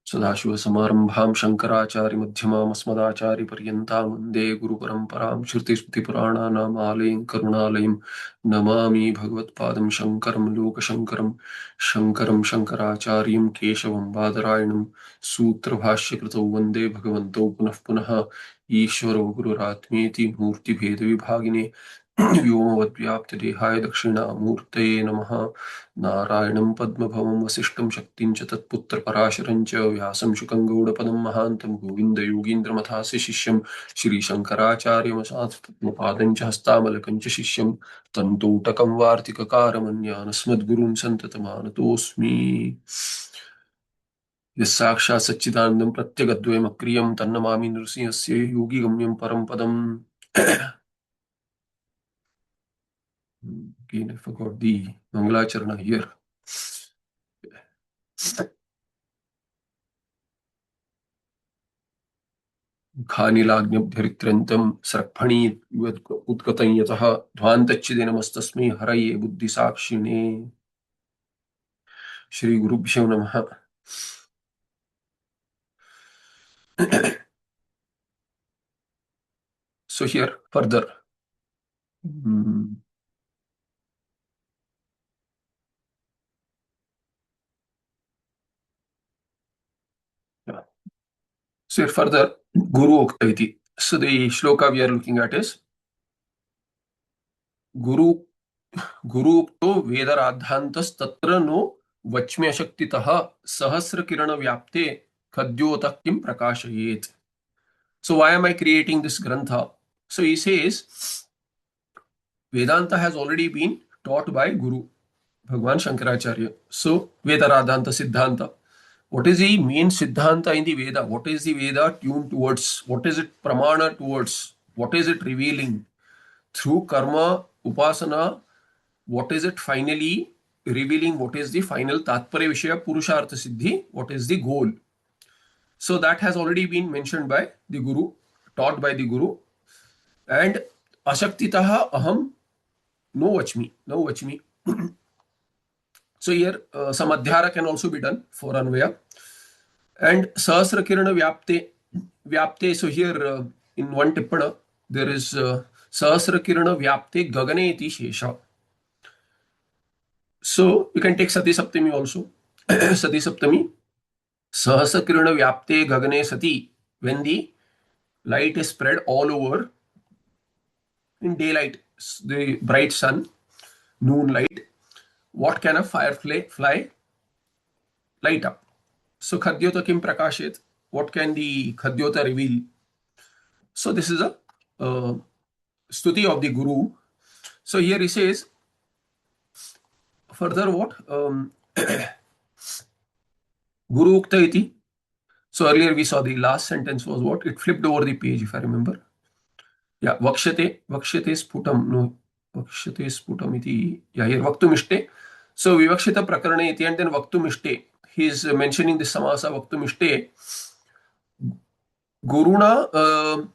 सदाशिवसमारम्भां शङ्कराचार्यमध्यमाम् अस्मदाचार्यपर्यन्तां वन्दे गुरुपरम्परां श्रुतिस्मृतिपुराणानाम् आलयं करुणालयं नमामि भगवत्पादं शङ्करं लोकशङ्करं शङ्करं शङ्कराचार्यं केशवं बादरायणं सूत्रभाष्यकृतौ वन्दे भगवन्तौ पुनः पुनः ईश्वरो गुरुरात्मेति मूर्तिभेदविभागिने व्योमवद्व्याप्तदेहाय दक्षिणामूर्तये नमः। नारायणं पद्मभवं वसिष्ठं शक्तिं च तत्पुत्रपराशरं च व्यासं शुकं गौडपदं महान्तं गोविन्दयोगीन्द्रमथास्य शिष्यं श्रीशङ्कराचार्यमसात्मपादं च हस्तामलकं च शिष्यं तन्तोटकं वार्तिककारमन्यानस्मद्गुरुं सन्ततमानतोऽस्मि। यस्साक्षात् सच्चिदानन्दं प्रत्यगद्वयमक्रियं तन्नमामि नृसिंहस्य योगिगम्यं परं पदम्। Again, I forgot the Mangalacharana here. खानिलाग्न्यभ्यरित्रन्तं सर्पणी उत्कतं यतः ध्वान्तच्चिदेनमस्तस्मै हरये बुद्धिसाक्षिणे। श्री गुरुभ्यो नमः। So here further. So here further, Guru Ukta iti. So the shloka we are looking at is Guru Ukto Vedaradhantas Tatra no Vachmya Shaktitaha Sahasra Kirana Vyapte Khadyota Kim Prakashayet. So why am I creating this grantha? So he says Vedanta has already been taught by Guru Bhagwan Shankaracharya. So Vedaradhanta Siddhanta. What is the main Siddhanta in the Veda? What is the Veda tuned towards? What is it pramana towards? What is it revealing? Through karma, upasana, what is it finally revealing? What is the final Tatparya Vishaya Purushartha Siddhi? What is the goal? So that has already been mentioned by the Guru, taught by the Guru. And Ashaktitaha Aham no vachmi. So here some adhyara can also be done for Anvaya. And Sahasra Kirana Vyapte. So here in one tippana, there is Sahasra Kirana Vyapte Gagane iti Shesha. So you can take Sati Saptami also. Sati Saptami. Sahasra Kirana Vyapte Gagane Sati. When the light is spread all over in daylight, the bright sun, noonlight, what can a firefly light up? So Khadyota Kim Prakashet, what can the Khadyota reveal? So this is a stuti of the Guru. So here he says, further what? Guru Ukta iti. So earlier we saw the last sentence was what? It flipped over the page if I remember. Yeah, Vakshate Sputam. No, Vakshate Sputam iti. Yeah, here Vaktumishte. So Vivakshita Prakarane iti and then Vaktumishte. He is mentioning the samasa Vaktumishte. Guruna, no,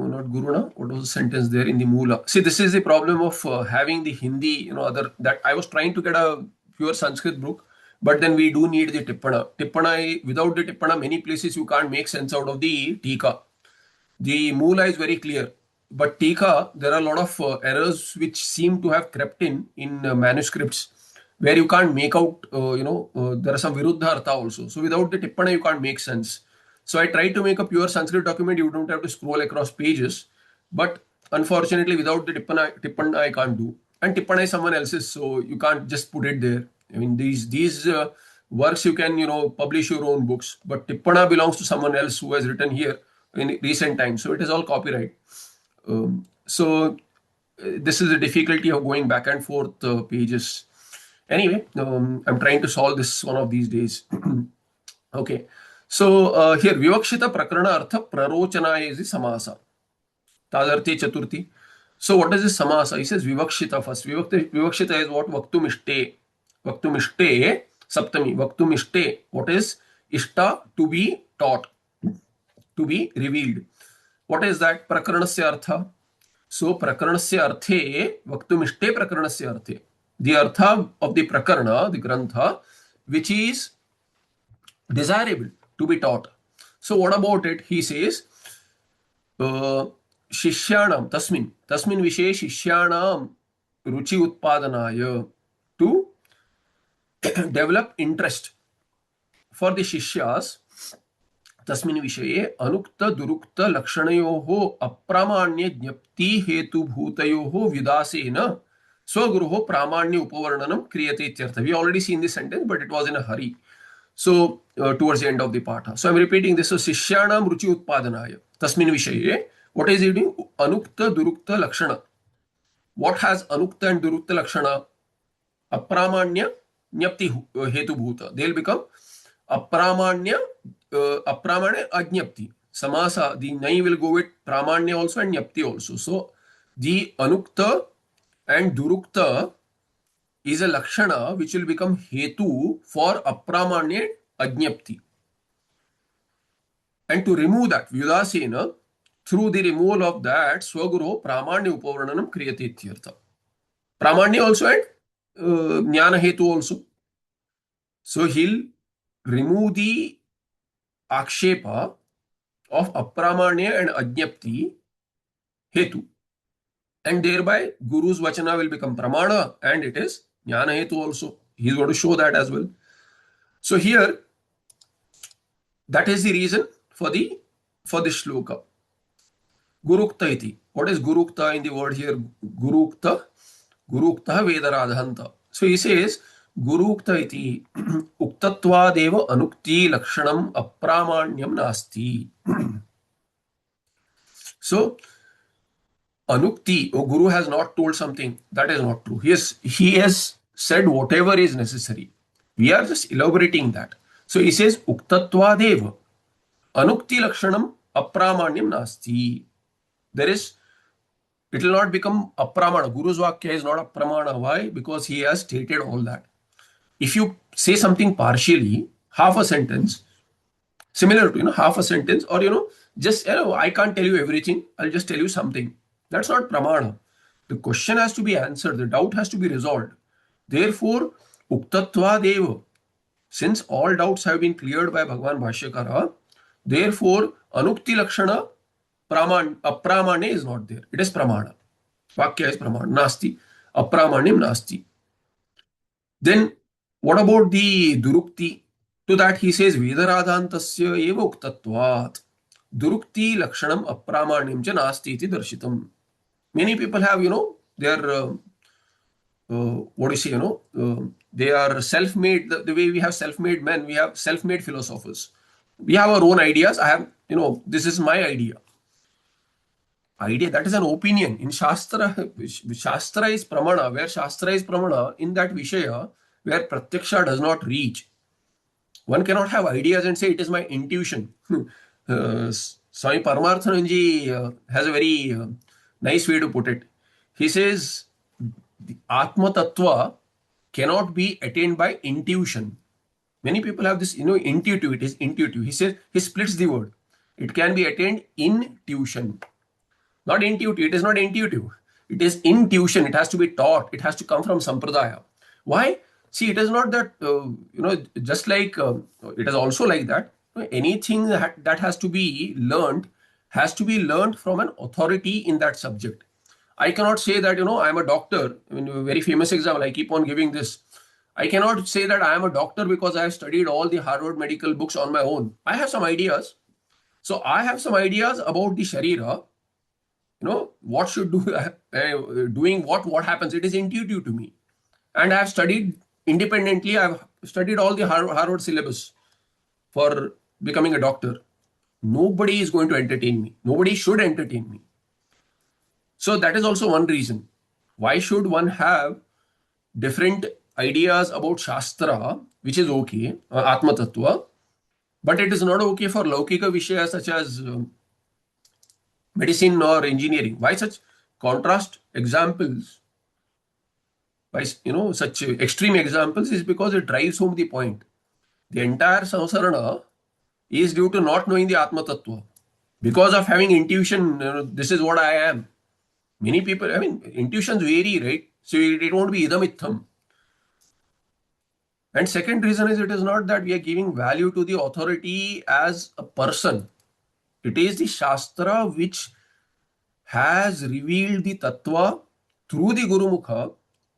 not Guruna. What was the sentence there in the Moola? See, this is the problem of having the Hindi, that I was trying to get a pure Sanskrit book, but then we do need the Tippana. Without the Tippana, many places you can't make sense out of the Tika. The Moola is very clear, but Tika, there are a lot of errors which seem to have crept in manuscripts where you can't make out, there are some Viruddha Artha also. So without the Tippana, you can't make sense. So I tried to make a pure Sanskrit document. You don't have to scroll across pages. But unfortunately, without the Tippana I can't do. And Tippana is someone else's, so you can't just put it there. I mean, these works you can, publish your own books. But Tippana belongs to someone else who has written here in recent times. So it is all copyright. This is the difficulty of going back and forth pages. Anyway, I'm trying to solve this one of these days. Okay. So here Vivakshita Prakarana Artha Prarochana is the Samasa. Tadarthi Chaturthi. So what is this Samasa? He says Vivakshita first. Vivakshita is what? Vaktumishte. Vaktumishte Saptami. Vaktumishte. What is Ishta? To be taught. To be revealed. What is that? Prakaranasya Artha. So Prakaranasya Arthe Vaktumishte Prakaranasya Arthe. The Artha of the Prakarana, the Grantha, which is desirable to be taught. So what about it? He says, Shishyanam, tasmin vishe Shishyanam ruchi utpadanaya, to develop interest for the Shishyas, तस्मिन् विषये अनुक्त दुरुक्त लक्षणयोः अप्रामाण्य ज्ञप्ति हेतुभूतयोः विदासेन स्वगुरोः प्रामाण्य उपवर्णनं क्रियते इत्यर्थः. We already seen this sentence, but it was in a hurry. So towards the end of the patha. So I'm repeating this. So Shishyanam ruchi utpadanaya. Tasmin vishaye. What is he doing? Anukta durukta lakshana. What has anukta and durukta lakshana? Apramanya jnapti hetu bhuta. They'll become apramanya, apramanya ajnapti. Samasa, the nai will go with pramanya also and jnapti also. So the anukta and durukta is a lakshana which will become hetu for apramanya ajnapti. And to remove that, vyudasena, through the removal of that, swaguro pramanya upavarnanam kriyate ityartha. Pramanya also and jnana hetu also. So he'll remove the akshepa of apramanya and ajnapti hetu. And thereby Guru's vachana will become pramana and it is jnana hetu also. He's going to show that as well. So here, that is the reason for this shloka. Gurukta iti. What is Gurukta in the word here? Gurukta. Gurukta Vedaradhanta. So he says, Gurukta iti uktatvadeva anukti lakshanam apramanyam nasti. So, anukti, Guru has not told something. That is not true. He has said whatever is necessary. We are just elaborating that. So he says, uktatvadeva anukti lakshanam apramanyam nasti. It will not become apramana. Guru's vakya is not apramana. Why? Because he has stated all that. If you say something partially, half a sentence, similar to, half a sentence, or, just, I can't tell you everything. I'll just tell you something. That's not pramana. The question has to be answered. The doubt has to be resolved. Therefore, uktatva deva, since all doubts have been cleared by Bhagavan Bhashyakara, therefore, anukti lakshana apramane is not there. It is pramana. Vakya is pramana. Nasti. Apramanyam nasti. Then, what about the durukti? To that he says, Vedaradhantasya eva uktatvat. Durukti lakshanam apramanyam cha nasti iti darshitam. Many people have, their, they are self-made. The way we have self-made men, we have self-made philosophers. We have our own ideas. I have, this is my idea. That is an opinion. In Shastra is pramana. Where Shastra is pramana, in that Vishaya, where Pratyaksha does not reach, one cannot have ideas and say it is my intuition. Swami Paramarthananji has a very nice way to put it. He says, the Atma Tattva cannot be attained by intuition. Many people have this, intuitive. It is intuitive. He says, he splits the word. It can be attained in tuition. Not intuitive. It is not intuitive. It is intuition. It has to be taught. It has to come from Sampradaya. Why? See, it is not that, just like, it is also like that. Anything that has to be learned from an authority in that subject. I cannot say that, I am a doctor. I mean, a very famous example, I keep on giving this. I cannot say that I am a doctor because I have studied all the Harvard medical books on my own. I have some ideas. So I have some ideas about the Sharira. What should do, doing what happens. It is intuitive to me. And I have studied independently. I have studied all the Harvard syllabus for becoming a doctor. Nobody is going to entertain me. Nobody should entertain me. So that is also one reason. Why should one have different ideas about Shastra, which is okay, Atma Tattva, but it is not okay for Laukika Vishaya such as medicine or engineering. Why such contrast examples? Why, such extreme examples is because it drives home the point. The entire samsarana is due to not knowing the Atma Tattva. Because of having intuition, this is what I am. Many people, intuitions vary, right? So it won't be idam itham. And second reason is, it is not that we are giving value to the authority as a person. It is the Shastra which has revealed the Tattva through the Guru Mukha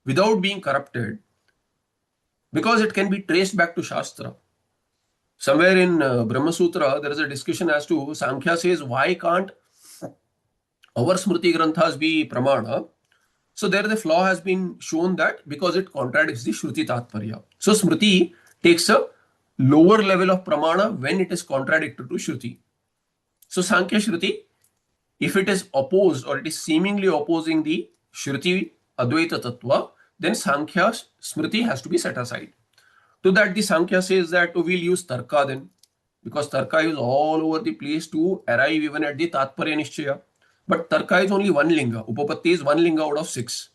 without being corrupted, because it can be traced back to Shastra. Somewhere in Brahma Sutra, there is a discussion as to, Sankhya says, why can't our Smriti Granthas be Pramana? So there the flaw has been shown, that because it contradicts the Shruti Tatparya. So Smriti takes a lower level of Pramana when it is contradicted to Shruti. So Sankhya Shruti, if it is opposed or it is seemingly opposing the Shruti Advaita Tattva, then Sankhya Smriti has to be set aside. To that, the Sankhya says that, we'll use Tarka then, because Tarka is all over the place to arrive even at the Tatparya Nishchaya. But Tarka is only one linga. Upapatti is one linga out of 6.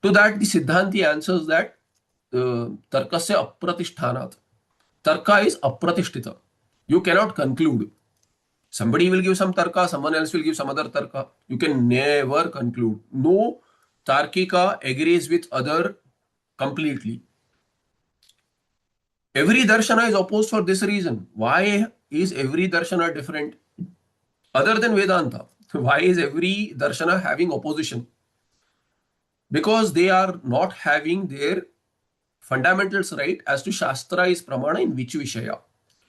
To that, the Siddhanti answers that Tarkasya Apratishtanat. Tarka is Apratishtita. You cannot conclude. Somebody will give some Tarka, someone else will give some other Tarka. You can never conclude. No Tarkika agrees with other completely. Every darshana is opposed for this reason. Why is every darshana different? Other than Vedanta, why is every darshana having opposition? Because they are not having their fundamentals right as to Shastra is Pramana in which Vishaya.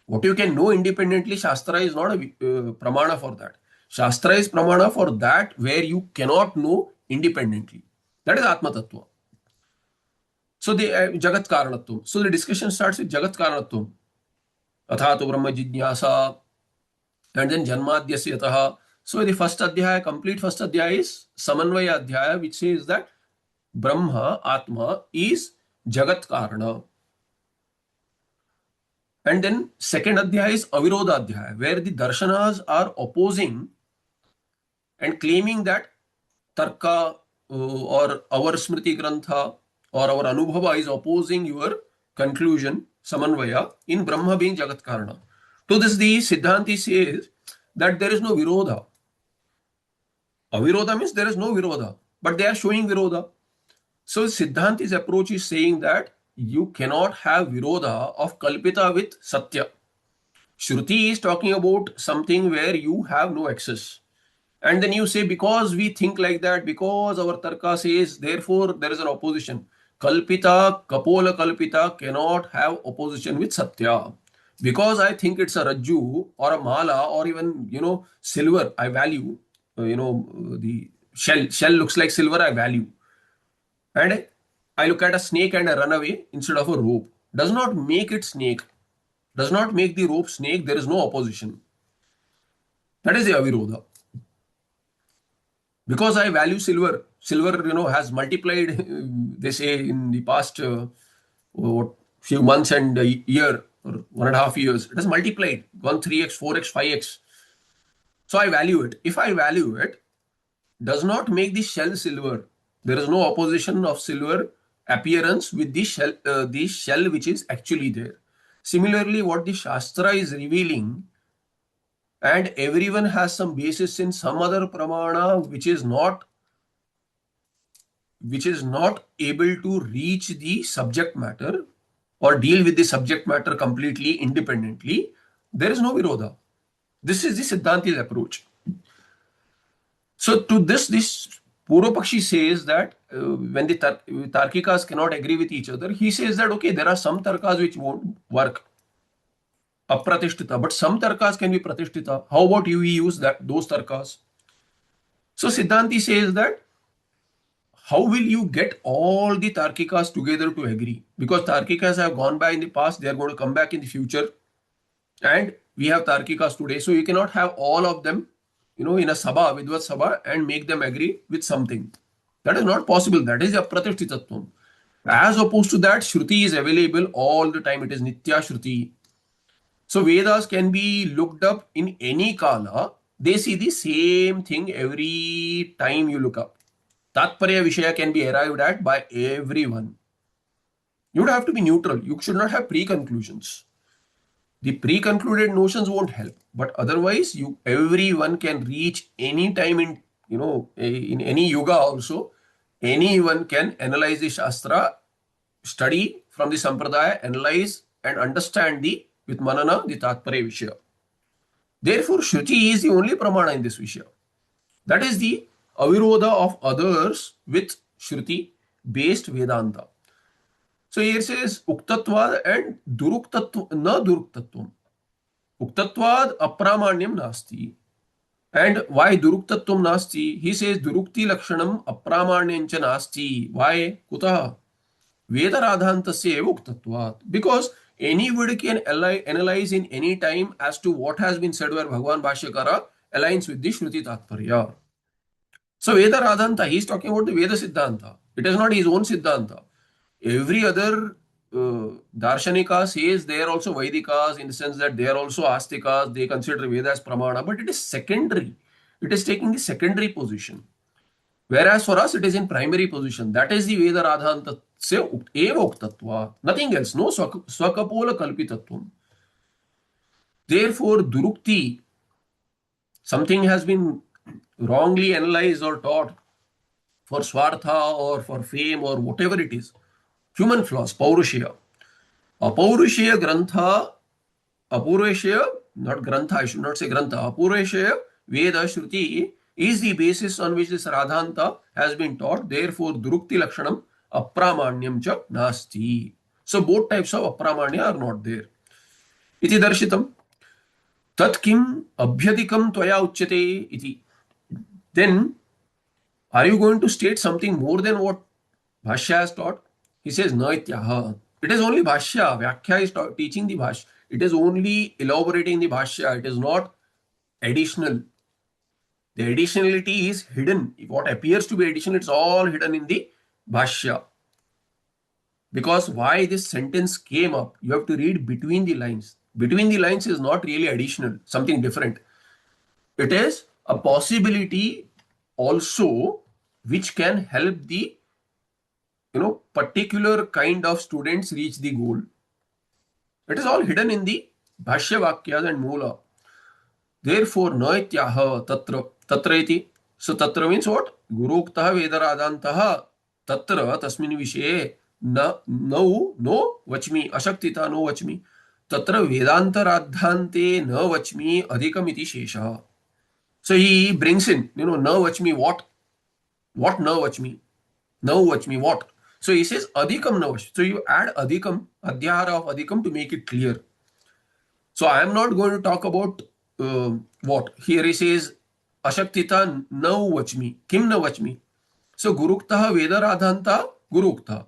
What you can know independently, Shastra is not a Pramana for that. Shastra is Pramana for that where you cannot know independently. That is Atma Tattva. So the Jagat Karanatvam. So the discussion starts with Jagat Karanatvam. Athato Brahma Jidnyasa, and then Janmadhyasya Yataha. So the first adhyaya, complete first adhyaya is Samanvaya Adhyaya, which says that Brahma, Atma is Jagat Karana. And then second adhyaya is Avirodha Adhyaya, where the darshanas are opposing and claiming that Tarka or our Smriti Grantha or our Anubhava is opposing your conclusion, Samanvaya, in Brahma being Jagat Karana. To this, the Siddhanti says that there is no Virodha. Avirodha means there is no Virodha, but they are showing Virodha. So Siddhanti's approach is saying that you cannot have Virodha of Kalpita with Satya. Shruti is talking about something where you have no access. And then you say, because we think like that, because our Tarka says, therefore there is an opposition. Kalpita, Kapola Kalpita cannot have opposition with Satya. Because I think it's a Rajju or a Mala or even, silver, I value. The shell looks like silver, I value. And I look at a snake and I run away instead of a rope. Does not make it snake. Does not make the rope snake. There is no opposition. That is the Avirodha. Because I value silver. Silver, has multiplied, they say, in the past few months and a year or 1.5 years. It has multiplied. Gone 3x, 4x, 5x. So I value it. If I value it, does not make the shell silver. There is no opposition of silver appearance with the shell which is actually there. Similarly, what the Shastra is revealing, and everyone has some basis in some other pramana which is not able to reach the subject matter or deal with the subject matter completely independently, there is no Virodha. This is the Siddhanti's approach. So to this Purvapakshi says that when the Tarkikas cannot agree with each other, he says that, okay, there are some Tarkas which won't work, Apratishtita, but some Tarkas can be Pratishtita. How about you use those Tarkas? So Siddhanti says that, how will you get all the Tarkikas together to agree? Because Tarkikas have gone by in the past, they are going to come back in the future. And we have Tarkikas today. So you cannot have all of them, in a Sabha, Vidvat Sabha, and make them agree with something. That is not possible. That is the Apratishtitatvam. As opposed to that, Shruti is available all the time. It is Nitya Shruti. So Vedas can be looked up in any Kala. They see the same thing every time you look up. Tatparya Vishaya can be arrived at by everyone. You would have to be neutral. You should not have pre-conclusions. The pre-concluded notions won't help, but otherwise, everyone can reach any time in in any yuga also. Anyone can analyze the Shastra study from the Sampradaya, analyze and understand the with Manana, the Tatparya Vishaya. Therefore, Shruti is the only Pramana in this Vishaya. That is the avirodha of others with Shruti based Vedanta. So here says Uktatvad and Duruktatva, na Duruktatvam. Uktatvad apramanyam nasti. And why Duruktatvam nasti? He says Durukti lakshanam apramanyamcha nasti. Why? Kutaha? Vedaradhantasya eva uktatvat. Because anybody can analyze in any time as to what has been said where Bhagavan Bhashyakara aligns with the Shruti Tatparya. So Vedaradhanta, he is talking about the Veda Siddhanta. It is not his own Siddhanta. Every other Darshanika says they are also Vaidikas in the sense that they are also Astikas, they consider Veda as Pramana, but it is secondary. It is taking the secondary position. Whereas for us, it is in primary position. That is the Veda Radhanta eva uktatva. Nothing else. No swakapola kalpitatvam. Therefore, Durukti, something has been wrongly analyzed or taught for Swartha or for fame or whatever it is. Human flaws, Paurushya. Apaurushya Grantha, Apurveshya, not Grantha, I should not say Grantha, Apurveshya, Veda, Shruti is the basis on which this Radhanta has been taught. Therefore, Durukti Lakshanam, Apramanyam cha nasti. So both types of Apramanya are not there. Iti darshitam. Tat kim abhyadikam tvaya uchyate iti. Then, are you going to state something more than what Bhashya has taught? He says, na ityaha. It is only Bhashya. Vyakhya is teaching the Bhashya. It is only elaborating the Bhashya. It is not additional. The additionality is hidden. What appears to be additional, it's all hidden in the Bhashya. Because why this sentence came up, you have to read between the lines. Between the lines is not really additional, something different. It is a possibility also which can help the particular kind of students reach the goal. It is all hidden in the Bhashya Vakyas and Mula. Therefore, naityaha tatra. Tatra iti. So, tatra means what? Guruktaha vedaradhantaha tatra tasmin vishaye no vachmi. Ashaktita no vachmi. Tatra vedanta radhante na vachmi adhikam iti shesha. So, he brings in, na vachmi what? What na vachmi? No vachmi what? So, he says adhikam na vachmi. So, you add adhikam, adhyara of adhikam to make it clear. So, I am not going to talk about what? Here he says Ashaktita na vachmi. Kim na vachmi? So, Guruktaha Veda Radhanta Gurukta.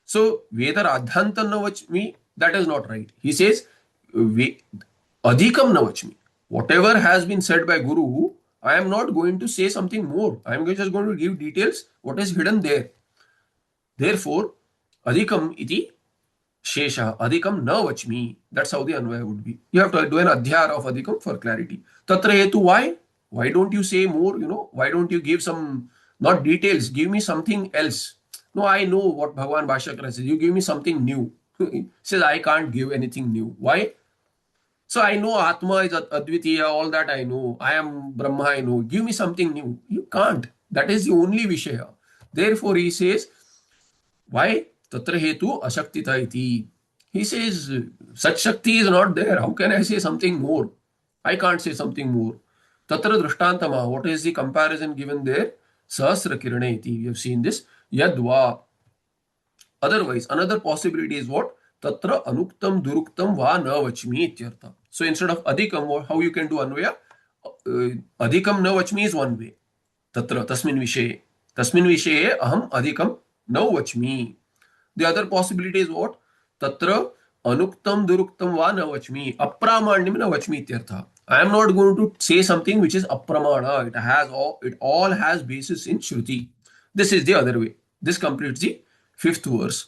So, Veda Radhanta na vachmi, that is not right. He says Adhikam na vachmi. Whatever has been said by Guru, I am not going to say something more. I am just going to give details what is hidden there. Therefore, Adhikam iti Shesha, Adhikam na vachmi. That's how the Anvaya would be. You have to do an Adhyara of Adhikam for clarity. Tatra hetu, why? Why don't you say more, why don't you give some, not details, give me something else. No, I know what Bhagavan Bhashyakara says. You give me something new. He says, I can't give anything new. Why? So I know Atma is Advitiya, all that I know. I am Brahma, I know. Give me something new. You can't. That is the only Vishaya. Therefore, he says, why? Tatra hetu ashaktita iti. He says, such Shakti is not there. How can I say something more? I can't say something more. Tatra drishtantama. What is the comparison given there? Sahasra kirane iti. We have seen this. Yadva. Otherwise, another possibility is what? Tatra anuktam duruktam va na vachmi ityartha. So instead of adhikam, how you can do anvaya? Adhikam na vachmi is one way. Tatra tasmin vishaye. Tasmin vishaye aham adhikam na vachmi. The other possibility is what? Tatra anuktam duruktam va na vachmi. Apramanyam na vachmi ityartha. I am not going to say something which is apramana. It all has basis in Shruti. This is the other way. This completes the 5th verse.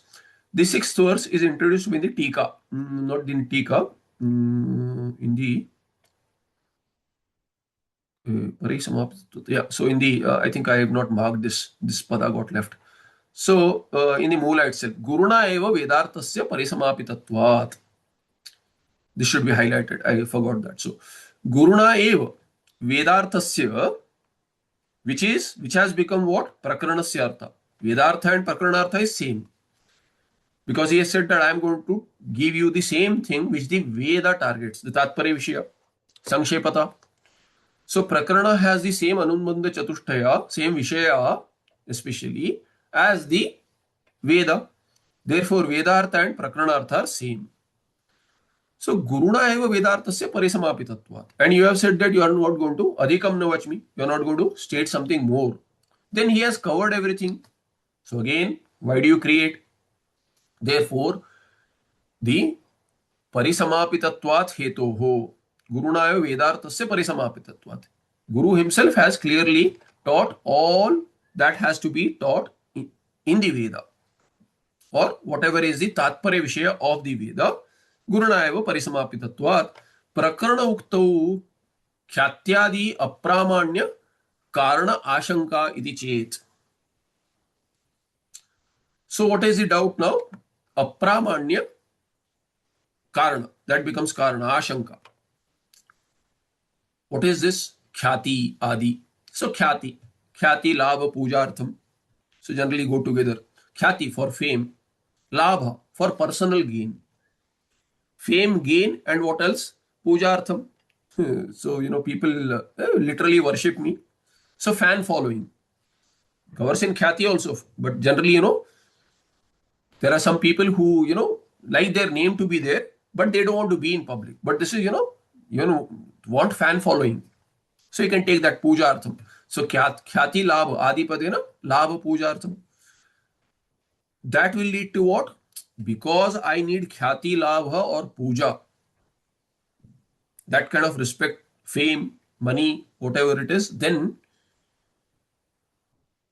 The 6th verse is introduced in the Tika. Not in Tika. In the yeah. So in the I think I have not marked this. This pada got left. So in the Mula itself, Guruna eva Vedartasya Parisamapitatvat. This should be highlighted. I forgot that. So Guruna eva Vedartasya, which has become what? Prakranasya artha. Vedartha and Prakranartha is same. Because he has said that I am going to give you the same thing which the Veda targets, the Tatparya Vishaya, Sanshepata. So Prakarana has the same Anubandha Chatushtaya, same Vishaya, especially as the Veda. Therefore, Vedartha and Prakaranartha are same. So Guruna eva Vedarthasya Parisamapitatvat. And you have said that you are not going to Adhikam Navachmi, you are not going to state something more. Then he has covered everything. So again, why do you create? Therefore, the Parisamapitatvat hetoho. Guruna eva Vedarthasya Parisamapitatvat. Guru himself has clearly taught all that has to be taught in the Veda, or whatever is the Tatparya Vishaya of the Veda. Guruna eva Parisamapitatvat. Prakarana uktau ख्यात्यादि अप्रामाण्य कारण आशंका इति चेत. So what is the doubt now? Apramanya karana, that becomes karana, ashanka. What is this? Khyati adi. So khyati labha pujartham. So generally go together. Khyati for fame, labha for personal gain. Fame, gain, and what else? Pujartham. So, people literally worship me. So, fan following covers in khyati also. But generally, there are some people who, like their name to be there, but they don't want to be in public. But this is, want fan following. So, you can take that pujartham. So, khyati labha, adipadena, labha pujartham. That will lead to what? Because I need khyati labha or puja, that kind of respect, fame, money, whatever it is, then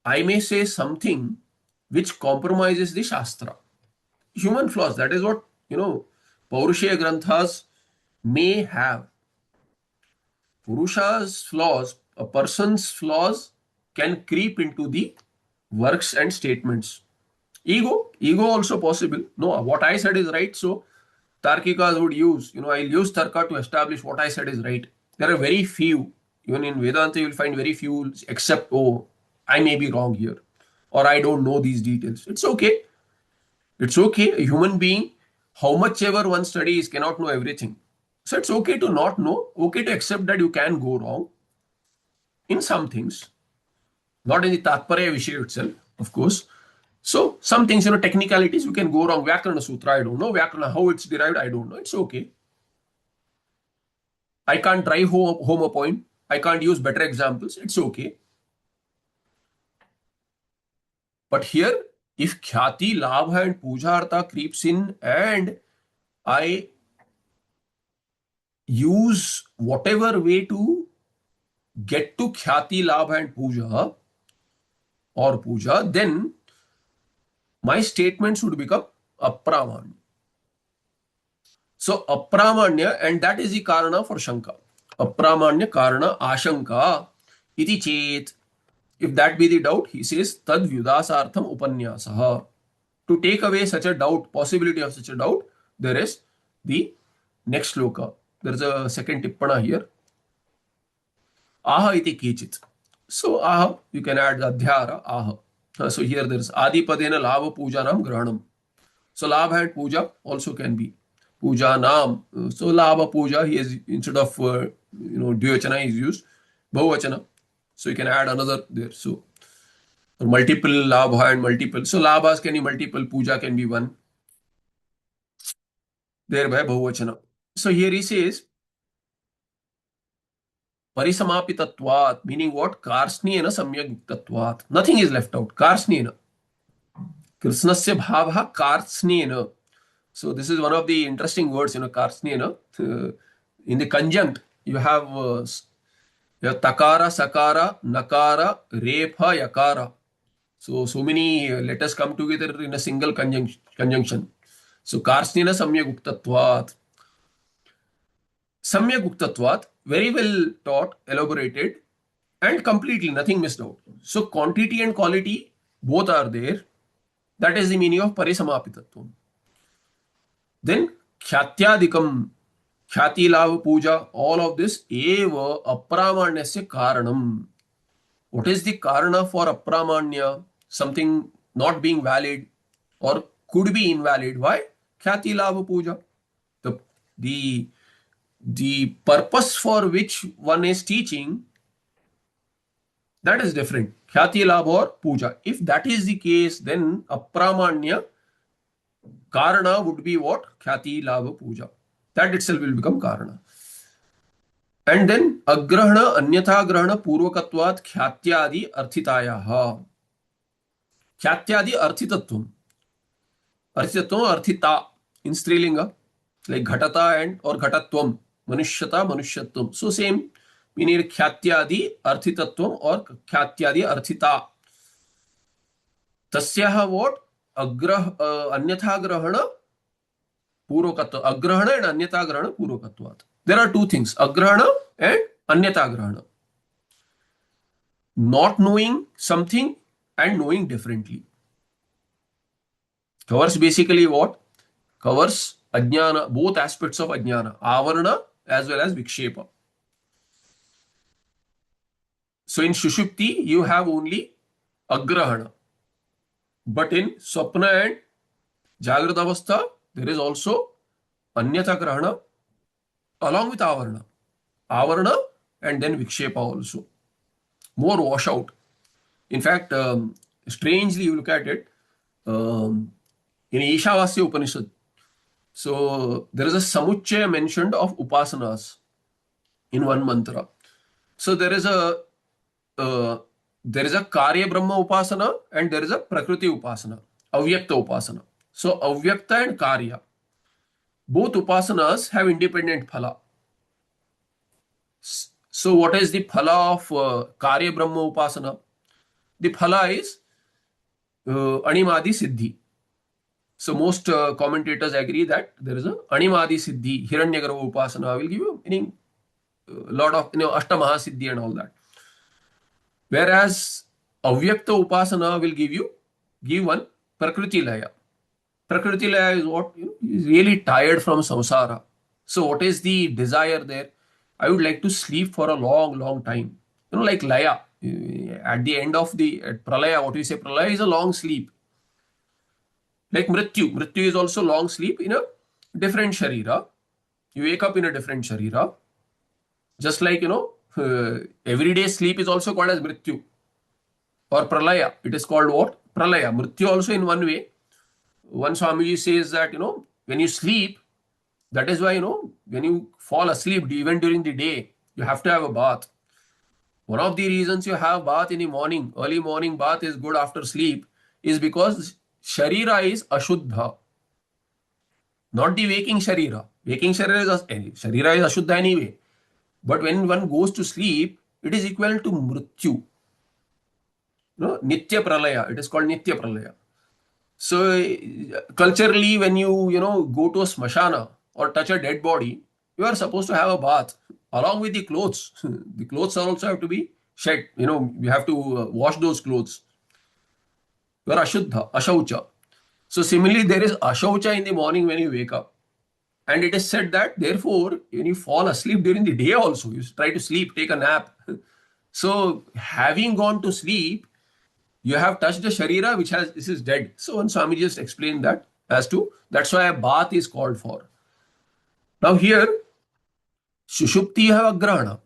I may say something which compromises the Shastra. Human flaws, that is what, Paurushaya Granthas may have. Purusha's flaws, a person's flaws can creep into the works and statements. Ego also possible. No, what I said is right, so Tarkikas would use, I'll use Tarka to establish what I said is right. There are very few, even in Vedanta, you will find very few, except, I may be wrong here, or I don't know these details. It's okay. It's okay. A human being, how much ever one studies, cannot know everything. So it's okay to not know, okay to accept that you can go wrong in some things, not in the Tatparya Vishaya itself, of course. So some things, technicalities, you can go wrong. Vyakarana Sutra, I don't know. Vyakarana, how it's derived, I don't know. It's okay. I can't drive home a point. I can't use better examples. It's okay. But here, if khyati, labha and pujartha creeps in and I use whatever way to get to khyati, labha and puja, then my statements would become apramanya. So apramanya, and that is the karana for shanka. Apramanya karana ashanka iti chet. If that be the doubt, he says tad vyudasartham upanyasaha. To take away such a doubt, possibility of such a doubt, there is the next sloka. There is a second tippana here. Aha iti kechit. So aha, you can add adhyara aha. So here there is adipadena lava pujanam grahanam. So labha and puja also can be puja nam. So labha puja, he is, instead of dvivachana is used bahuvachana. So you can add another there. So multiple labha and multiple. So labhas can be multiple, puja can be one. Thereby bahuvachana. So here he says parisamapitatvat, meaning what? Karsniyena samyaguktatvat. Nothing is left out. Karsniyena. Krishnasya bhavaha karsniyena. So this is one of the interesting words, karsniyena. In the conjunct, you have takara, sakara, nakara, repha, yakara. So many letters come together in a single conjunction. So karsniyena samyaguktatvat. Samyaguktatvat, very well taught, elaborated, and completely nothing missed out. So quantity and quality both are there. That is the meaning of parisamapitatvam. Then khyatyaadikam, khyati lava puja, all of this eva apramanyasya karanam. What is the karana for apramanya? Something not being valid or could be invalid. Why? Khyati Labha Puja. The, the, the purpose for which one is teaching, that is different. Khyati Labha or Puja. If that is the case, then Apramanya Karana would be what? Khyati Labha Puja. That itself will become Karana. And then Agrahana Anyatha Grahana Purvakatvat Khyatyaadi Arthitayaha. Khyatyaadi Arthitatvam. Arthitatvam Arthita in Strilinga, like Ghatata and or Ghatatvam. Manushyata Manushyatvam. So same. We need Khyatyaadi Arthitatvam or Khyatyaadi Arthita. Tasyaha what? Anyatha Grahana Purvakatva. Agrahana and Anyatha Grahana Purvakatvat. There are two things, Agrahana and Anyatha Grahana. Not knowing something and knowing differently. Covers basically what? Covers Ajnana, both aspects of Ajnana, Avarana as well as Vikshepa. So in Shushupti, you have only Agrahana. But in Swapna and Jagrata Avastha, there is also Anyatha Grahana along with Avarana. Avarana and then Vikshepa also. More washout. In fact, strangely you look at it, in Ishavasya Upanishad, so there is a Samuchaya mentioned of Upasanas in one mantra. So there is a Karya Brahma Upasana and there is a Prakriti Upasana, Avyakta Upasana. So Avyakta and Karya, both Upasanas have independent phala. So what is the phala of Karya Brahma Upasana? The phala is Animadi Siddhi. So most commentators agree that there is a Animadi Siddhi, Hiranyagarbha Upasana will give you meaning a lot of Ashtamaha Siddhi and all that. Whereas Avyakta Upasana will give one Prakriti Laya. Prakriti Laya is what? Is really tired from samsara. So what is the desire there? I would like to sleep for a long, long time. Like Laya. At the end of the Pralaya, what we say, Pralaya is a long sleep. Like Mrityu. Mrityu is also long sleep in a different Sharira. You wake up in a different Sharira. Just like, everyday sleep is also called as Mrityu. Or Pralaya. It is called what? Pralaya. Mrityu also in one way. One Swamiji says that, when you sleep, that is why, when you fall asleep, even during the day, you have to have a bath. One of the reasons you have bath in the morning, early morning bath is good after sleep, is because Sharira is Ashuddha. Not the waking Sharira. Waking Sharira is Ashuddha anyway. But when one goes to sleep, it is equal to Mrityu. Nitya Pralaya. It is called Nitya Pralaya. So culturally, when you go to a smashana or touch a dead body, you are supposed to have a bath along with the clothes. The clothes also have to be shed. You have to wash those clothes. You are Ashuddha, Ashaucha. So similarly, there is Ashaucha in the morning when you wake up. And it is said that therefore, when you fall asleep during the day also, you try to sleep, take a nap. So having gone to sleep, you have touched the Sharira this is dead. So one Swami just explained that that's why a bath is called for. Now here, Shushupti you have Agrahana,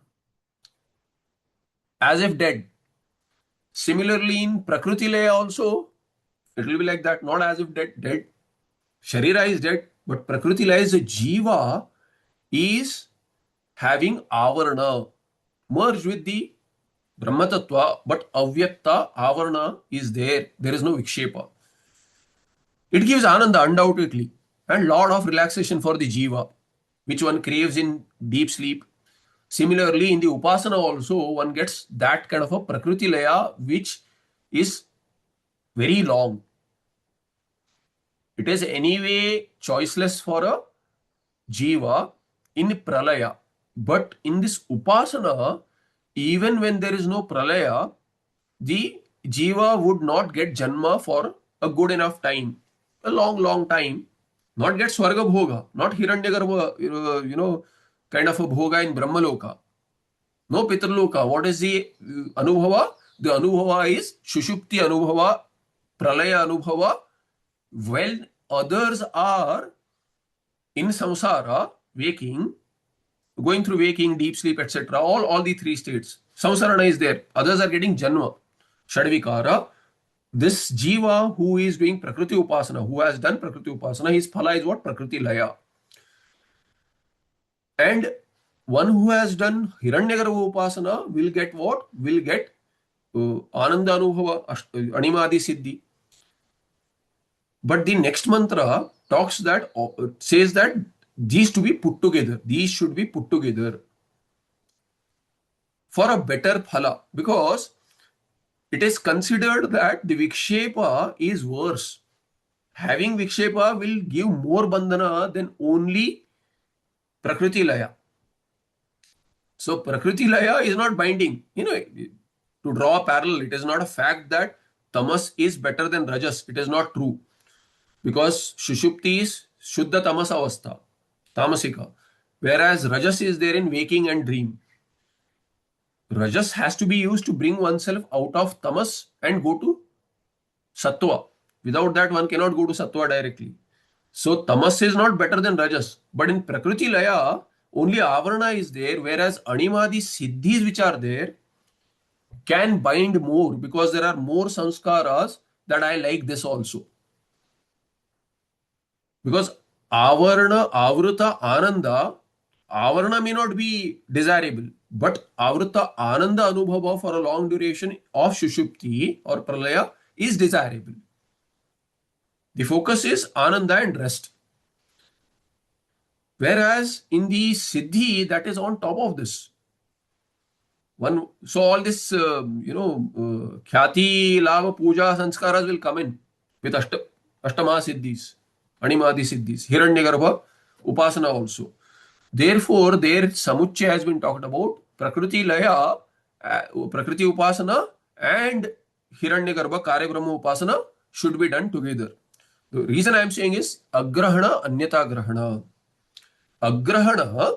as if dead. Similarly in Prakriti Laya also, it will be like that, not as if dead. Sharira is dead, but Prakriti Laya is a Jiva is having Avarana, merged with the Brahma Tattva, but Avyakta Avarana is there. There is no Vikshepa. It gives Ananda undoubtedly and lot of relaxation for the Jiva, which one craves in deep sleep. Similarly, in the Upasana also, one gets that kind of a Prakriti Laya, which is very long. It is anyway choiceless for a Jiva in Pralaya. But in this Upasana, even when there is no Pralaya, the Jiva would not get Janma for a good enough time, a long, long time, not get Swarga Bhoga, not Hiranyagarbha, kind of a Bhoga in Brahmaloka. No Pitraloka. What is the Anubhava? The Anubhava is Shushupti Anubhava, Pralaya Anubhava, others are in samsara, waking, going through waking, deep sleep, etc. All the three states. Samsarana is there. Others are getting janma, shadvikara. This jiva who is doing prakriti upasana, who has done prakriti upasana, his phala is what? Prakriti laya. And one who has done hiranyagarbha upasana will get what? Will get ananda anubhava, animadi siddhi. But the next mantra talks that, says that these to be put together. These should be put together for a better phala, because it is considered that the vikshepa is worse. Having vikshepa will give more bandhana than only prakriti laya. So prakriti laya is not binding. To draw a parallel, it is not a fact that tamas is better than rajas. It is not true. Because Shushupti is Shuddha Tamas Avastha, Tamasika. Whereas Rajas is there in waking and dream. Rajas has to be used to bring oneself out of Tamas and go to Sattva. Without that, one cannot go to Sattva directly. So Tamas is not better than Rajas. But in Prakriti Laya, only Avarana is there, whereas Animadi Siddhis which are there can bind more, because there are more sanskaras that I like this also. Because Avrita Avarana may not be desirable, but Avrita Ananda Anubhava for a long duration of Shushupti or Pralaya is desirable. The focus is Ananda and rest. Whereas in the Siddhi, that is on top of this. So all this, Khyati, Lava, Puja, Sanskaras will come in with Ashtama Siddhis, Animadi Siddhis, Hiranyagarbha, Upasana also. Therefore, their Samuchya has been talked about. Prakriti Laya, Prakriti Upasana and Hiranyagarbha, Karya Brahma Upasana should be done together. The reason I am saying is Agrahana, Anyata Grahana. Agrahana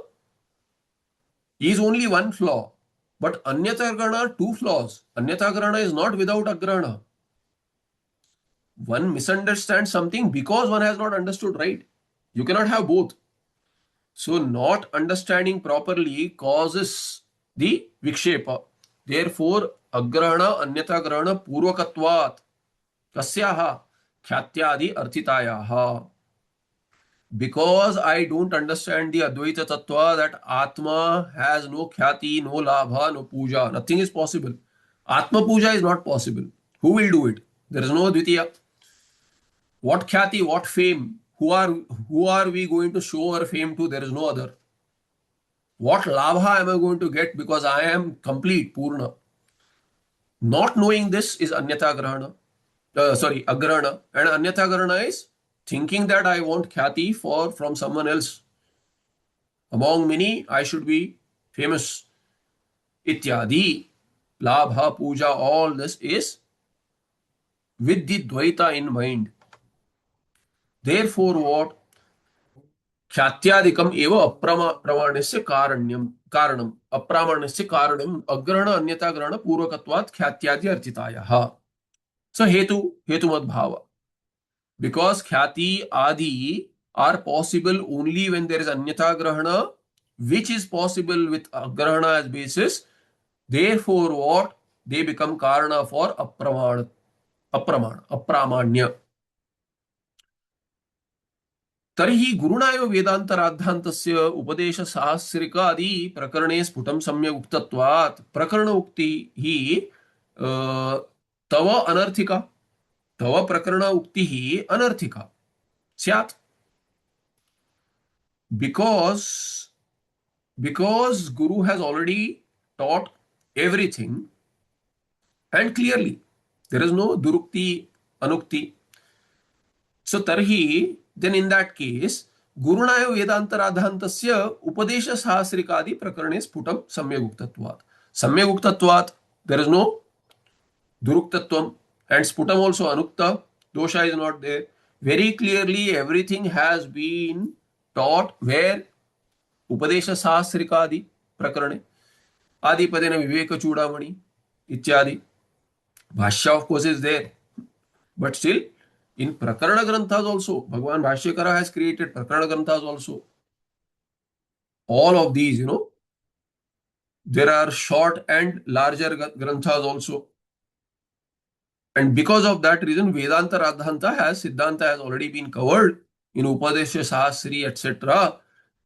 is only one flaw, but Anyata Grahana, two flaws. Anyata Grahana is not without Agrahana. One misunderstands something because one has not understood right. You cannot have both. So not understanding properly causes the vikshepa. Therefore, agrahana, anyata grahana, purvakatvat, kasyaha, khyatyaadi arthitayaha. Because I don't understand the Advaita Tattva, that Atma has no khyati, no labha, no puja. Nothing is possible. Atma puja is not possible. Who will do it? There is no Dvitiya. What khyati, what fame? Who are we going to show our fame to? There is no other. What labha am I going to get because I am complete, purna? Not knowing this is anyata grahana. Agrahana. And anyata grahana is thinking that I want khyati from someone else. Among many, I should be famous. Ityadi, labha, puja, all this is with the dvaita in mind. Therefore, what? ख्यात्यादिकम एव अप्रमाण्यस्य कारणम अप्रामाण्यस्य कारणम अग्रहण अन्यथा ग्रहण पूर्वकत्वात् ख्यात्यादि अर्चितायाः. So hetumad bhava, because khyati adi are possible only when there is anyata grahana, which is possible with agrahana as basis. Therefore what? They become karana for apramanya. तर्हि गुरुणायो वेदांतराद्धान्तस्य उपदेश साहस्रिकादि प्रकरणे स्फुटं सम्यक् उक्तत्वात् प्रकरण उक्ति ही तव अनर्थिका, तव प्रकरण उक्ति ही अनर्थिका स्यात्. Because Guru has already taught everything and clearly, there is no durukti, anukti. So tarhi, then in that case, Gurunaya Vedantaradhantasya Upadesha Sahasrikadi Prakarane Sputam Samyaguktatvat. Samyaguktatvat, there is no Duruktatvam, and Sputam also Anukta, dosha is not there. Very clearly, everything has been taught where Upadesha Sahasrikadi Prakarane, Adipadena Viveka Chudamani, Ityadi. Bhashya, of course, is there, but still In Prakarana Granthas also, Bhagavan Bhashyakara has created Prakarana Granthas also. All of these, there are short and larger Granthas also. And because of that reason, Vedanta Radhanta has, Siddhanta has already been covered in Upadesha Sahasri, etc.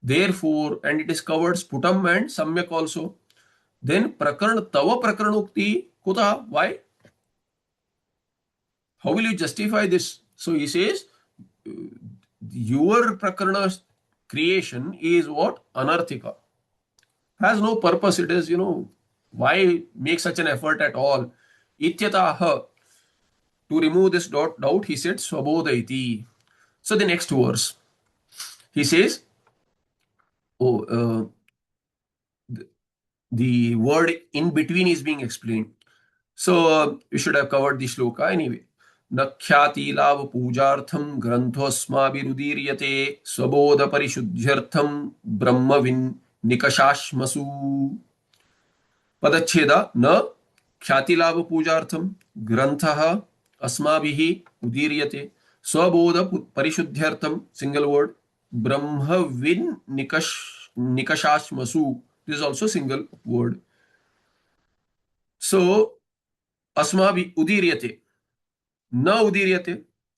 Therefore, and it is covered Sputam and Samyak also. Then Tava Prakaranukti Kuta. Why? How will you justify this? So he says, your Prakarana creation is what? Anarthika. Has no purpose. It is, why make such an effort at all? Ityataha. To remove this doubt, he said, Swabodhaiti. So the next verse, he says, oh, the word in between is being explained. So you should have covered the shloka anyway. Nakhyati lav pujartham granthosmabirudiryate swabodha parishuddhyartham brahmavin nikashashmasu. पदच्छेद न ख्यातिलाभ पूजार्थम ग्रंथः अस्माभिः उदीर्यते स्वबोध परिशुद्ध्यर्थम single word ब्रह्मविन निकषाश्मसु this also single word so अस्माभिः उदीर्यते न उदीर्यते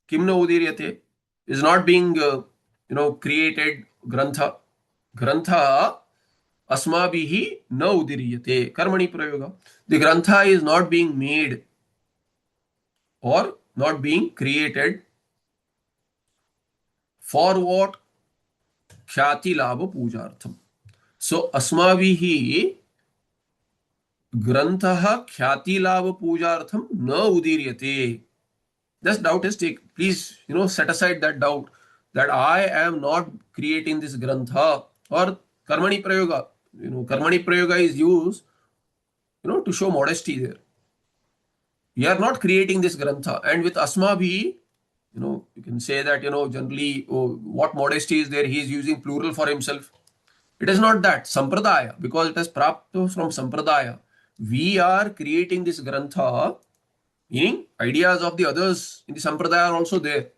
किम न उदीर्यते is not being created grantha अस्माभिः न उदीर्यते कर्मणि प्रयोग the grantha is not being made or not being created for what khyati labha pujartham so अस्माभिः ग्रंथः ख्याति लाभ पूजार्थम न उदीर्यते this doubt is take please set aside that doubt that I am not creating this grantha or karmani prayoga karmani prayoga is used to show modesty there. We are not creating this grantha. And with asmabhi, you can say that, generally, what modesty is there? He is using plural for himself. It is not that. Sampradaya, because it has prapta from sampradaya. We are creating this grantha, meaning ideas of the others in the sampradaya are also there.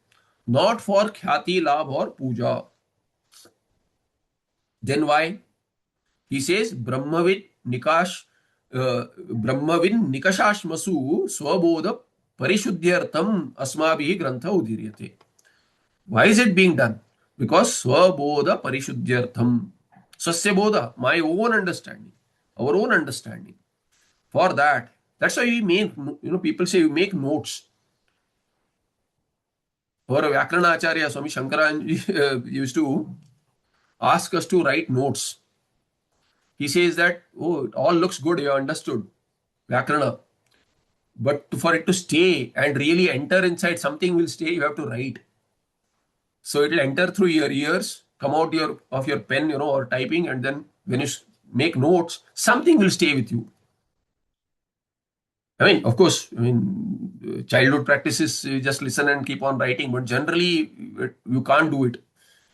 Not for khyati, labh or puja. Then why? He says, Brahmavin nikashashmasu swabodha parishuddhyartam asmabhi grantha udiryate. Why is it being done? Because swabodha parishuddhyartam. Swasya bodha, my own understanding, our own understanding. For that, that's why we make, people say we make notes. Our Vyakarana Acharya, Swami Shankaran used to ask us to write notes. He says that, it all looks good, you understood Vyakarana. But for it to stay and really enter inside, something will stay, you have to write. So it will enter through your ears, come out of your pen, or typing, and then when you make notes, something will stay with you. I mean, of course, childhood practices, you just listen and keep on writing, but generally, you can't do it.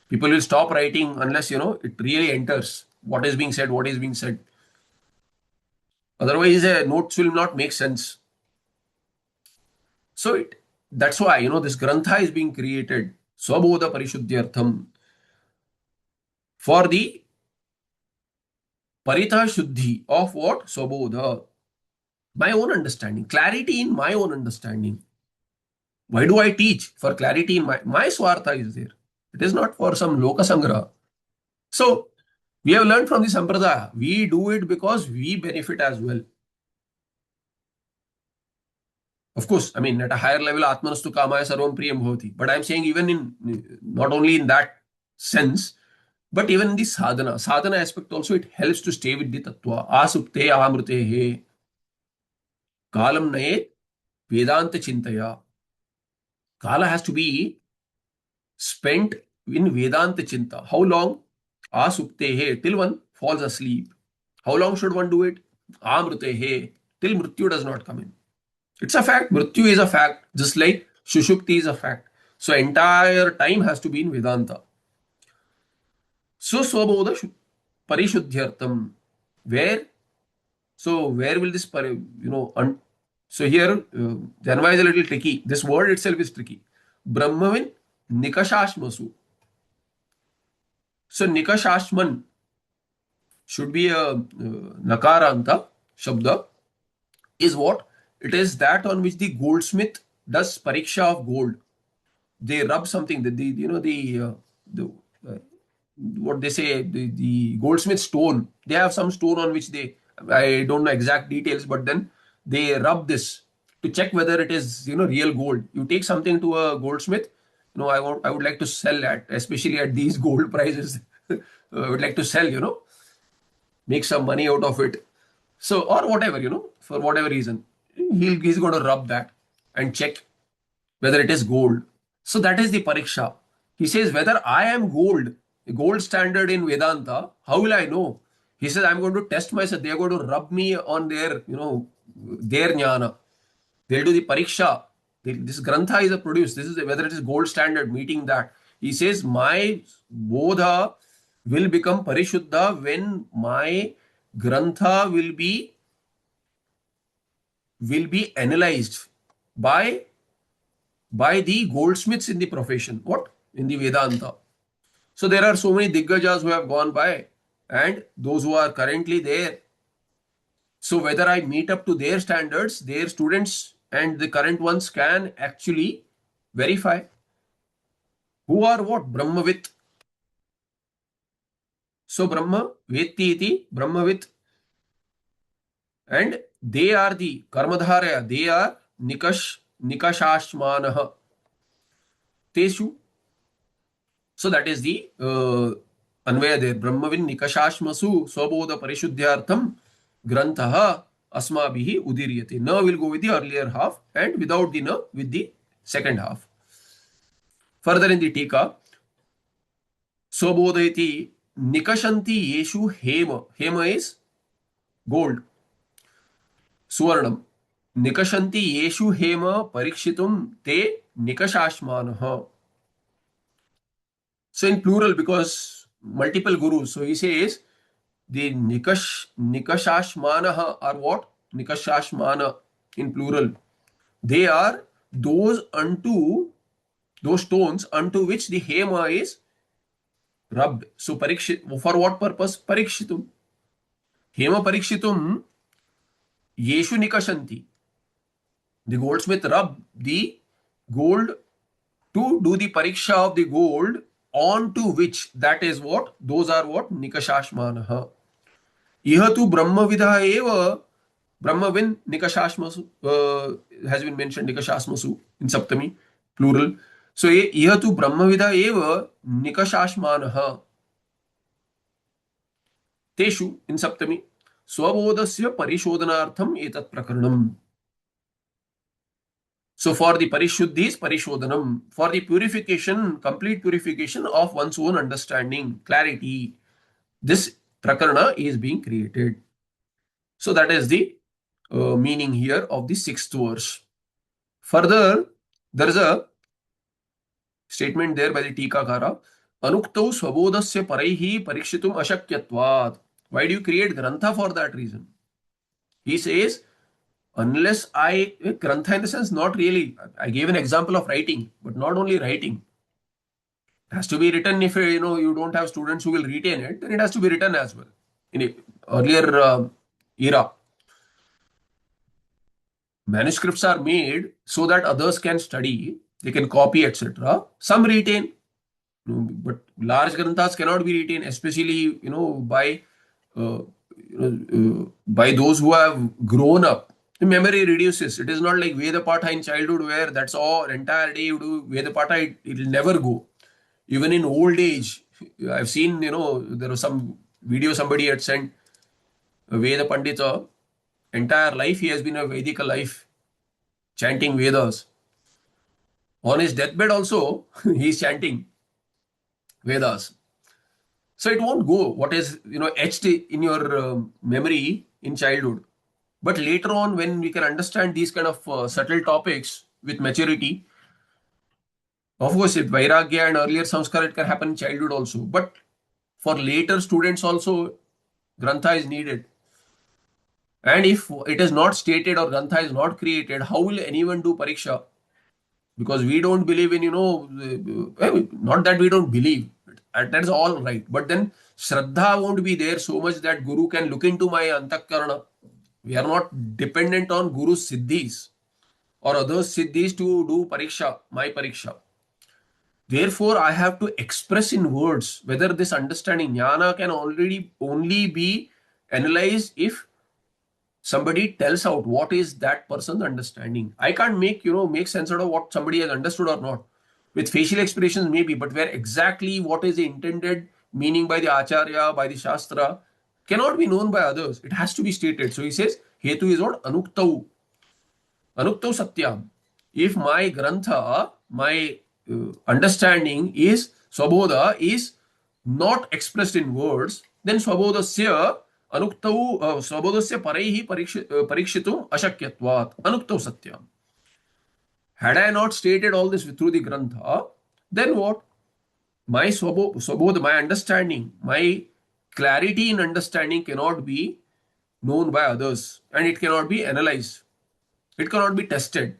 People will stop writing unless, it really enters what is being said, what is being said. Otherwise, notes will not make sense. So that's why, this grantha is being created, swabodha parishuddhyartham, for the paritha shuddhi of what? Swabodha. My own understanding, clarity in my own understanding. Why do I teach? For clarity in my swartha is there. It is not for some loka sangraha. So, we have learned from the sampradaya. We do it because we benefit as well. Of course, at a higher level, Atmanastu Kamaya Sarvam Priyam Bhavati. But I'm saying even in, not only in that sense, but even in the sadhana aspect also, it helps to stay with the tattva. Asupte amrute he. Kalam naye Vedanta chintaya. Kala has to be spent in Vedanta chinta. How long? Asupte he, till one falls asleep. How long should one do it? Amrute he, till mrityu does not come in. It's a fact. Mrityu is a fact, just like Shushukti is a fact. So entire time has to be in Vedanta. So Swabodha Parishuddhyartam. Where will this, so here, Janva is a little tricky. This word itself is tricky. Brahmavin Nikashashmasu. So Nikashashman should be a nakaranta shabda, is what? It is that on which the goldsmith does pariksha of gold. They rub something, the what they say, the goldsmith stone. They have some stone on which they, I don't know exact details, but then they rub this to check whether it is, real gold. You take something to a goldsmith, I would like to sell at, especially at these gold prices. I would like to sell, make some money out of it. So, or whatever, for whatever reason, he's going to rub that and check whether it is gold. So that is the pariksha. He says, whether I am gold standard in Vedanta, how will I know? He says, I'm going to test myself. They are going to rub me on their, their jnana. They'll do the pariksha. This grantha is a produce. This is whether it is gold standard, meeting that. He says, my bodha will become parishuddha when my grantha will be analyzed by the goldsmiths in the profession. What? In the Vedanta. So there are so many Diggajas who have gone by and those who are currently there. So whether I meet up to their standards, their students and the current ones can actually verify. Who are what? Brahmavit. So Brahma, Vetti iti, Brahmavit. And they are the Karmadharaya. They are Nikashashmanaha. Teshu. So that is the Anvaya there. Brahmavin Nikashashmasu Swabodha Parishuddhyartham Granthaha Asmabhihi Udiryate. Na will go with the earlier half and without the na with the second half. Further in the Tika, Swabodha iti Nikashanti Yeshu Hema. Hema is gold. Suvarnam. Nikashanti Yeshu Hema Parikshitum Te Nikashashmanaha. So in plural, because multiple gurus. So he says the Nikashashmanaha are what? Nikashashmana in plural. They are those stones unto which the hema is rubbed. So parikshit, for what purpose? Parikshitum. Hema parikshitum yeshu nikashanti. The goldsmith rub the gold to do the pariksha of the gold onto which, that is what? Those are what? Nikashashmanaha. Ihatu Brahmavidha eva Brahmavin Nikashashmasu has been mentioned, Nikashashmasu in Saptami, plural. So ihatu Brahmavidha eva Nikashashmanaha. Teshu in Saptami. Swabodhasya Parishodhanartham etat prakaranam. So for the Parishuddhis, Parishodhanam, for the purification, complete purification of one's own understanding, clarity, this prakarana is being created. So that is the meaning here of the 6th verse. Further, there is a statement there by the Tikakara. Anuktau swabodhasya paraihi parikshitum ashakyatvat. Why do you create grantha for that reason? He says, unless grantha in the sense, not really. I gave an example of writing, but not only writing. It has to be written. If you don't have students who will retain it, then it has to be written as well. In a earlier era, manuscripts are made so that others can study, they can copy, etc. Some retain, but large granthas cannot be retained, especially by those who have grown up. The memory reduces. It is not like Veda Patha in childhood where that's all entire day you do Veda Patha, it will never go. Even in old age, I've seen, there was some video somebody had sent, Veda Pandita, entire life he has been a Vedic life, chanting Vedas. On his deathbed also, he is chanting Vedas. So it won't go, what is, etched in your memory in childhood. But later on, when we can understand these kind of subtle topics with maturity, of course, if Vairagya and earlier samskar, it can happen in childhood also. But for later students also, Grantha is needed. And if it is not stated or Grantha is not created, how will anyone do Pariksha? because we don't believe in, not that we don't believe, that's all right. But then Shraddha won't be there so much that Guru can look into my antakarana. We are not dependent on Guru's siddhis or others' siddhis to do pariksha, my pariksha. Therefore, I have to express in words whether this understanding jnana can already only be analyzed if somebody tells out what is that person's understanding. I can't make sense out of what somebody has understood or not. With facial expressions, maybe, but where exactly what is the intended meaning by the acharya, by the shastra, cannot be known by others. It has to be stated. So he says, Hetu is what? Anuktau. Anuktau satyam. If my grantha, my understanding is swabodha is not expressed in words, then swabodhasya anuktau swabodhasya paraihi parikshitum ashakyatvat anuktau satyam. Had I not stated all this through the grantha, then what? My swabodha, my understanding, my clarity in understanding cannot be known by others, and it cannot be analyzed. It cannot be tested.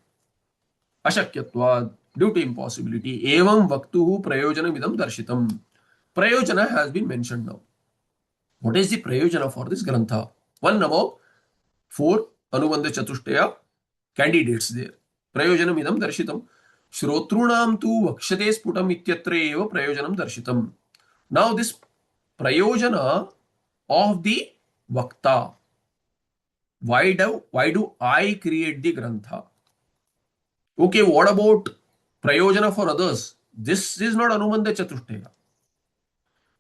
Ashakyatvad, due to impossibility. Evam vaktuhu prayojanam idam darshitam. Prayojana has been mentioned now. What is the prayojana for this grantha? One among four Anubandha Chatushtaya candidates there. Prayojanam idam darshitam. Shrotrunam tu vakshate sputam ityatra eva prayojanam darshitam. Now this prayojana of the vakta. Why do I create the grantha? Okay, what about prayojana for others? This is not Anubandha Chatushtaya.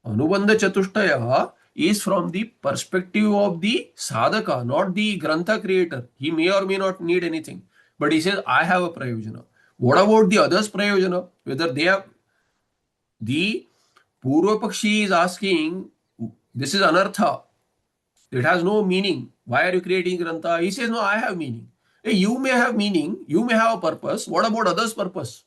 Anubandha Chatushtaya is from the perspective of the sadhaka, not the grantha creator. He may or may not need anything. But he says, I have a prayojana. What about the others' prayojana? Whether they have... The Purva Pakshi is asking, this is anartha. It has no meaning. Why are you creating grantha? He says, no, I have meaning. Hey, you may have meaning, you may have a purpose. What about others' purpose?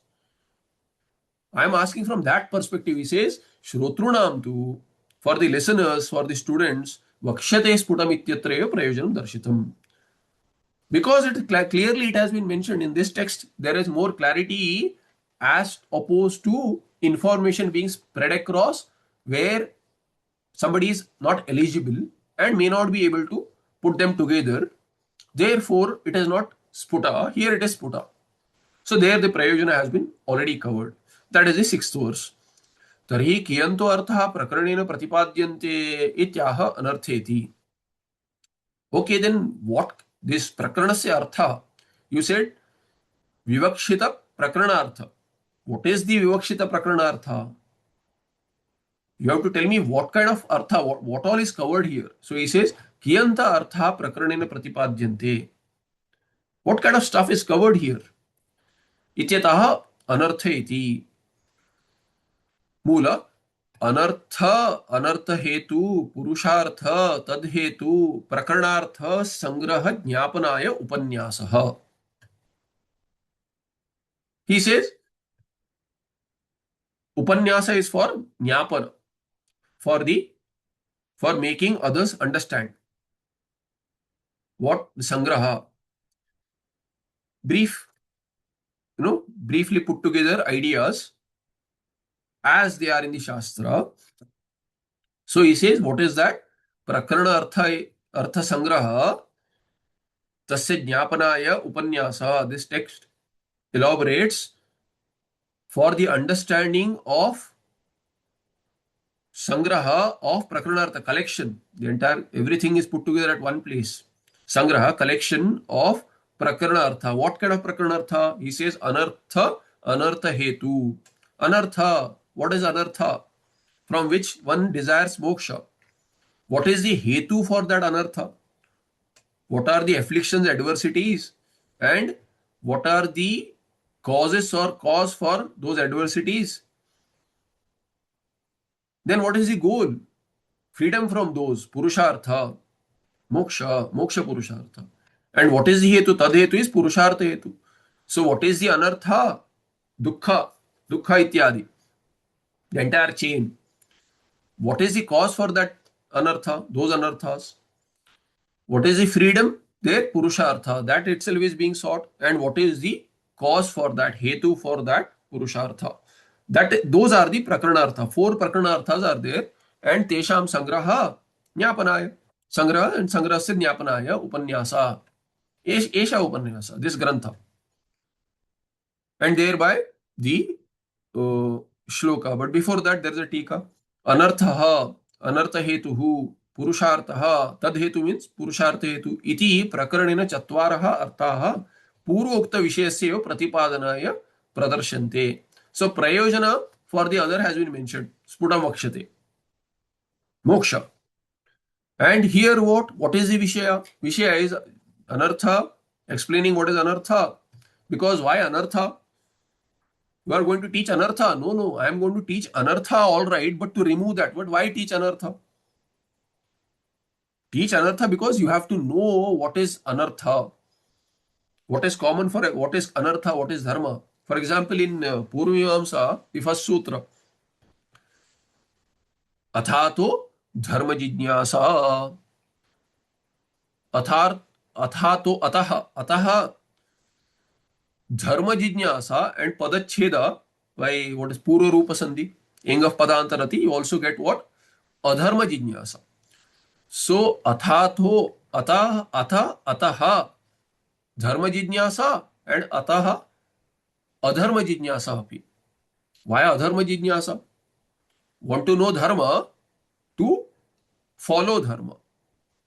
I am asking from that perspective. He says, Shrotrunam tu, for the listeners, for the students, Vakshate sputam ityatra prayojanam darshitam. Because clearly it has been mentioned in this text, there is more clarity as opposed to information being spread across where somebody is not eligible and may not be able to put them together. Therefore, it is not sputa. Here it is sputa. So there the prayojana has been already covered. That is the sixth verse. Tarhi kiyanto artha prakranena pratipadyante ityaha anartheti. Okay, then what this prakranasya artha? You said vivakshita prakranartha. What is the vivakshita prakranartha? You have to tell me what kind of artha, what all is covered here. So he says, Kiyanta artha prakranena pratipadyante. What kind of stuff is covered here? Ityataha anartha iti. Mula. Anartha, anartha hetu, purushartha, tad hetu, prakranartha, sangraha, jnapanaya, upanyasaha. He says, upanyasa is for jnapana, for making others understand. What? Sangraha. Briefly put together ideas as they are in the Shastra. So he says, what is that? Prakarana artha sangraha tasya jnapanaya upanyasa. This text elaborates for the understanding of sangraha of prakaranartha, collection. The entire, everything is put together at one place. Sangraha, collection of prakaranartha. What kind of prakaranartha? He says, anartha, anartha hetu. Anartha, what is anartha? From which one desires moksha. What is the hetu for that anartha? What are the afflictions, adversities? And what are the causes or cause for those adversities? Then what is the goal? Freedom from those. Purushartha. Moksha Purushartha. And what is the hetu? Tad hetu is Purushartha hetu. So what is the anartha? Dukkha ityadi. The entire chain. What is the cause for that anartha? Those anarthas. What is the freedom? There, Purushartha. That itself is being sought. And what is the cause for that, hetu for that purushartha. That those are the prakarnartha. Four prakarnarthas are there, and tesham sangraha jnapanaya. Sangraha and sangrahasya jnapanaya upanyasa. Esha upanyasa, this grantha. And thereby the shloka. But before that, there is a tika. Anarthaha, anartha hetuhu, purusharthaha. Tad hetu means purushartha hetu. Iti prakaranena chatvaraha arthaha purvokta vishayasya pratipadanaya pradarshante. So prayojana for the other has been mentioned. Sputam vakshate. Moksha. And here what? What is the vishaya? Vishaya is anartha, explaining what is anartha. Because why anartha? You are going to teach anartha. No, no, I am going to teach anartha, all right, but to remove that. But why teach anartha? Teach anartha because you have to know what is anartha, what is common for what is anartha, what is dharma. For example, in Purvamamsa, the first sutra, athato dharma jignasa, athar, athato ataha, ataha dharma jignasa and padacheda by what is purva rupa sandhi, eng of padantarati, you also get what? Adharma jignasa. So athatho atah atha ataha dharma jignasa and ataha adharma jignasa api. Why adharma jignasa? Want to know dharma to follow dharma,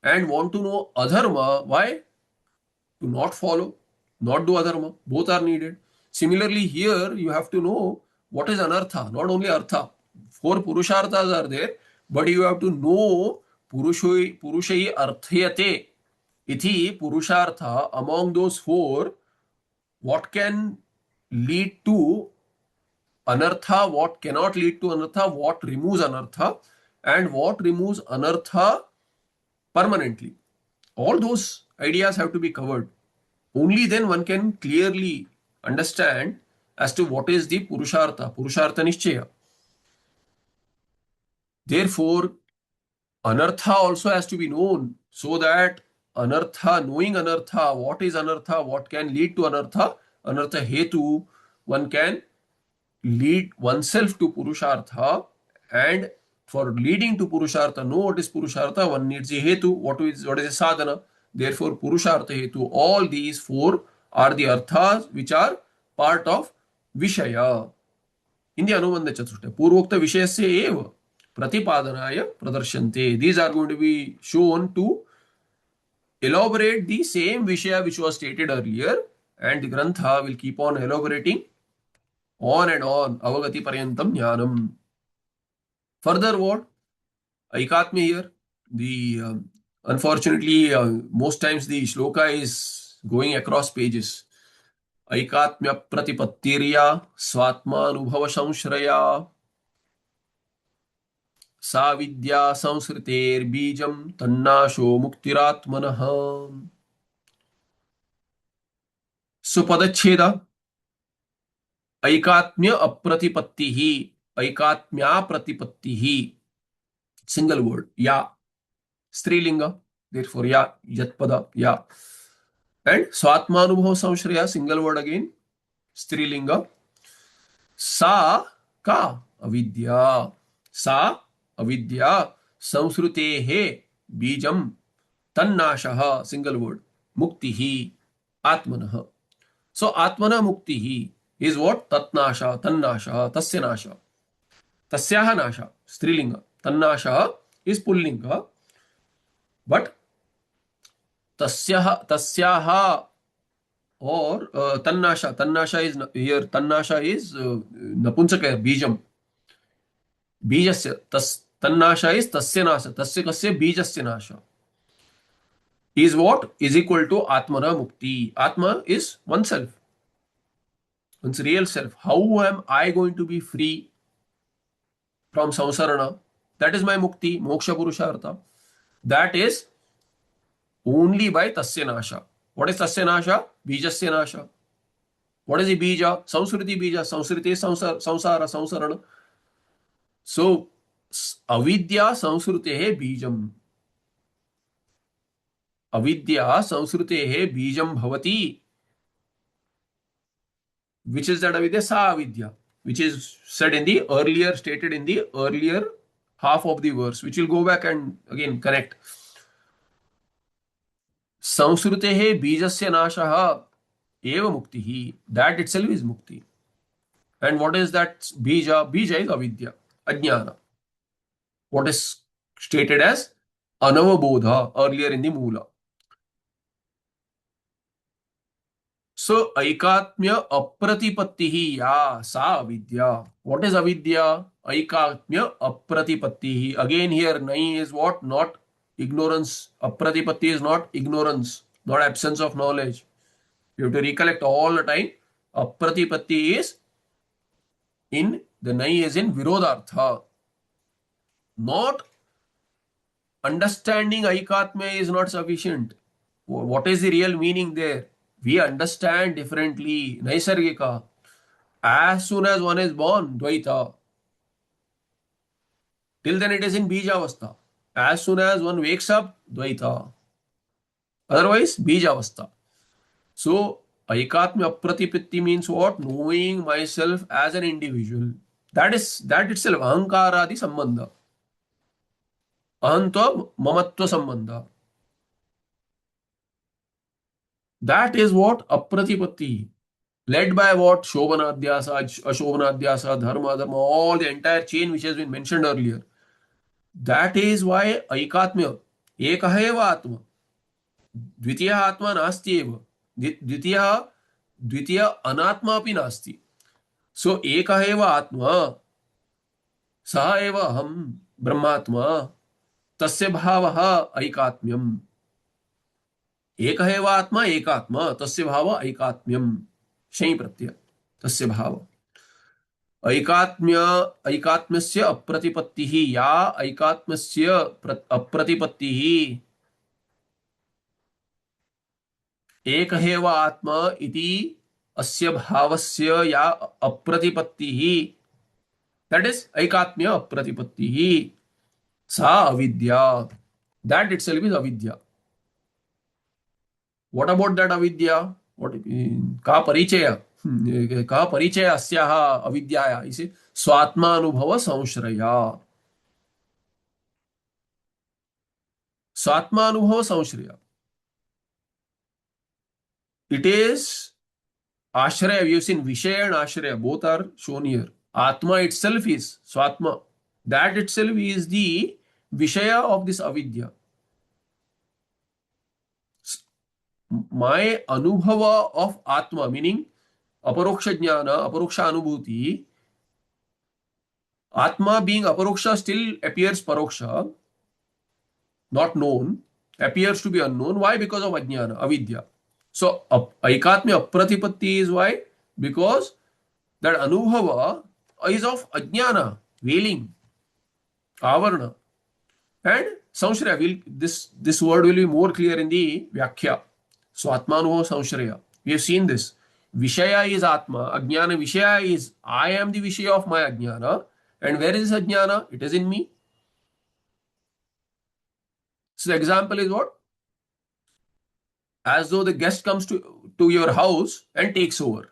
and want to know adharma, why? To not follow, not do adharma. Both are needed. Similarly, here you have to know what is anartha, not only artha. Four purusharthas are there, but you have to know purushai arthyate iti purushartha. Among those four, what can lead to anartha, what cannot lead to anartha, what removes anartha, and what removes anartha permanently. All those ideas have to be covered. Only then one can clearly understand as to what is the purushartha, purushartha nishchaya. Therefore, anartha also has to be known, so that anartha, knowing anartha, what is anartha, what can lead to anartha, anartha hetu, one can lead oneself to purushartha, and for leading to purushartha, know what is purushartha, one needs a hetu, what is a sadhana. Therefore, purushartha hetu, all these four are the arthas which are part of vishaya. In the Anubandha Chatushtaya, Purvokta Vishayasya eva Pratipadanaya Pradarshante. These are going to be shown to elaborate the same Vishaya which was stated earlier, and the Grantha will keep on elaborating on and on. Avagati Paryantam Jnanam. Further, what? Aikatmya here. The unfortunately, most times the shloka is going across pages. Aikatmya Pratipattirya Swatmanubhava Samshraya सा विद्या संस्कृतेर्बीजं तन्नाशो मुक्तिरात्मनः. सुपदच्छेद ऐकात्म्य अप्रतिपत्तिः, ऐकात्म्या प्रतिपत्तिः, single word या, स्त्रीलिंग, therefore या, यत्पद या. And स्वात्मानुभव संश्रया, single word again, स्त्रीलिंग. सा का अविद्या, सा अविद्या संस्कृतेः बीजं तन्नाशः, सिंगल वर्ड, मुक्तिः आत्मनः. So आत्मनः मुक्तिः is what? तत्नाशः, तन्नाशः, तस्य नाशः, तस्याः नाशः, स्त्रीलिंग. तन्नाशः is पुल्लिंग, but तस्याः, तस्याः or तन्नाशः, तन्नाशः is here, तन्नाशः is नपुंसक, बीजं, बीजस्य, तन्नाशः is तस्य नाशः, तस्य कस्य, बीजस्य नाशः, is what? Is equal to Atmana Mukti. Atma is oneself, one's real self. How am I going to be free from samsarana? That is my mukti, moksha purushartha. That is only by tasya nasha. What is tasya nasha? Bijasya nasha. What is the bija? Samsriti bija. Samsriti is samsara, samsarana. So, avidya samsritehe bijam. अविद्या संस्कृतेः बीजं भवति. Which is that avidya? Sa avidya, which is said in the earlier, stated in the earlier half of the verse, which will go back and again connect. संस्कृतेः बीजस्य नाशः एव मुक्तिः. That itself is mukti. And what is that bija? Bija is avidya, ajnana. What is stated as anavabodha earlier in the Moola. So, aikatmya apratipattihi ya sa avidya. What is avidya? Aikatmya apratipattihi. Again here, nai is what? Not ignorance. Apratipatti is not ignorance, not absence of knowledge. You have to recollect all the time. Apratipatti is in, the nai is in virodhartha. Not understanding aikatmya is not sufficient. What is the real meaning there? We understand differently. Naisargika. As soon as one is born, Dvaita. Till then it is in Bijavastha. As soon as one wakes up, Dvaita. Otherwise, Bijavastha. So, Aikatmya Apratipitti means what? Knowing myself as an individual. That itself, Ahankaradi Sambandha. Ahantva Mamatva Sambandha. That is what Apratipatti. Led by what? Shobhanadhyasa, Ashobhanadhyasa, Dharma, Dharma, all the entire chain which has been mentioned earlier. That is why Aikatmya, Ekah eva Atma, Dvitiya Atma Nasti eva, Dvitiya Anatma api Nasti. So, Ekah eva Atma, Saha eva Aham, Brahmatma, Tasya Bhavaha Aikatmyam. Ekah eva Atma, Ekatma, Tasya Bhava Aikatmyam. Shai Pratyaya, Tasya Bhava. ऐकात्म्य ऐकात्म्यस्य अप्रतिपत्तिः या ऐकात्म्यस्य अप्रतिपत्तिः एकः एव आत्मा इति अस्य भावस्य या अप्रतिपत्तिः, that is ऐकात्म्य अप्रतिपत्तिः, सा अविद्या. That itself is avidya. What about that avidya? What का परिचय? का परिचय अस्याः अविद्याया? इसे स्वात्मानुभव संश्रया. स्वात्मानुभव संश्रया. It is ashraya. We have seen Vishaya and ashraya. Both are shown here. Atma itself is Swatma. That itself is the Vishaya of this avidya. My anubhava of Atma, meaning aparoksha jnana, aparoksha anubhuti, Atma being aparoksha still appears paroksha, not known, appears to be unknown. Why? Because of ajnana, avidya. So, aikatmya apratipatti is why? Because that anubhava is of ajnana, veiling, avarna. And samshraya, this word will be more clear in the Vyakhya. So, atmanubhava samshraya. We have seen this. Vishaya is Atma, Ajnana Vishaya is I am the Vishaya of my Ajnana. And where is Ajnana? It is in me. So, the example is what? As though the guest comes to your house and takes over.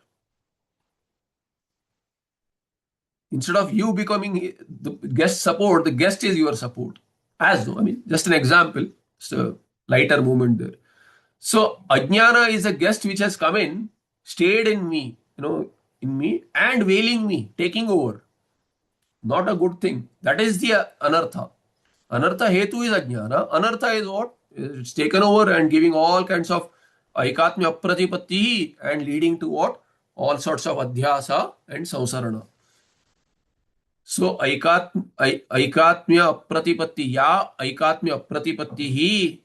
Instead of you becoming the guest support, the guest is your support. As though, I mean, just an example, it's a lighter moment there. So, Ajnana is a guest which has come in, stayed in me, in me, and veiling me, taking over. Not a good thing. That is the anartha. Anartha hetu is Ajnana. Anartha is what? It's taken over and giving all kinds of aikatmya apratipatti and leading to what? All sorts of adhyasa and samsarana. So, aikatmya apratipatti ya aikatmya apratipatti hi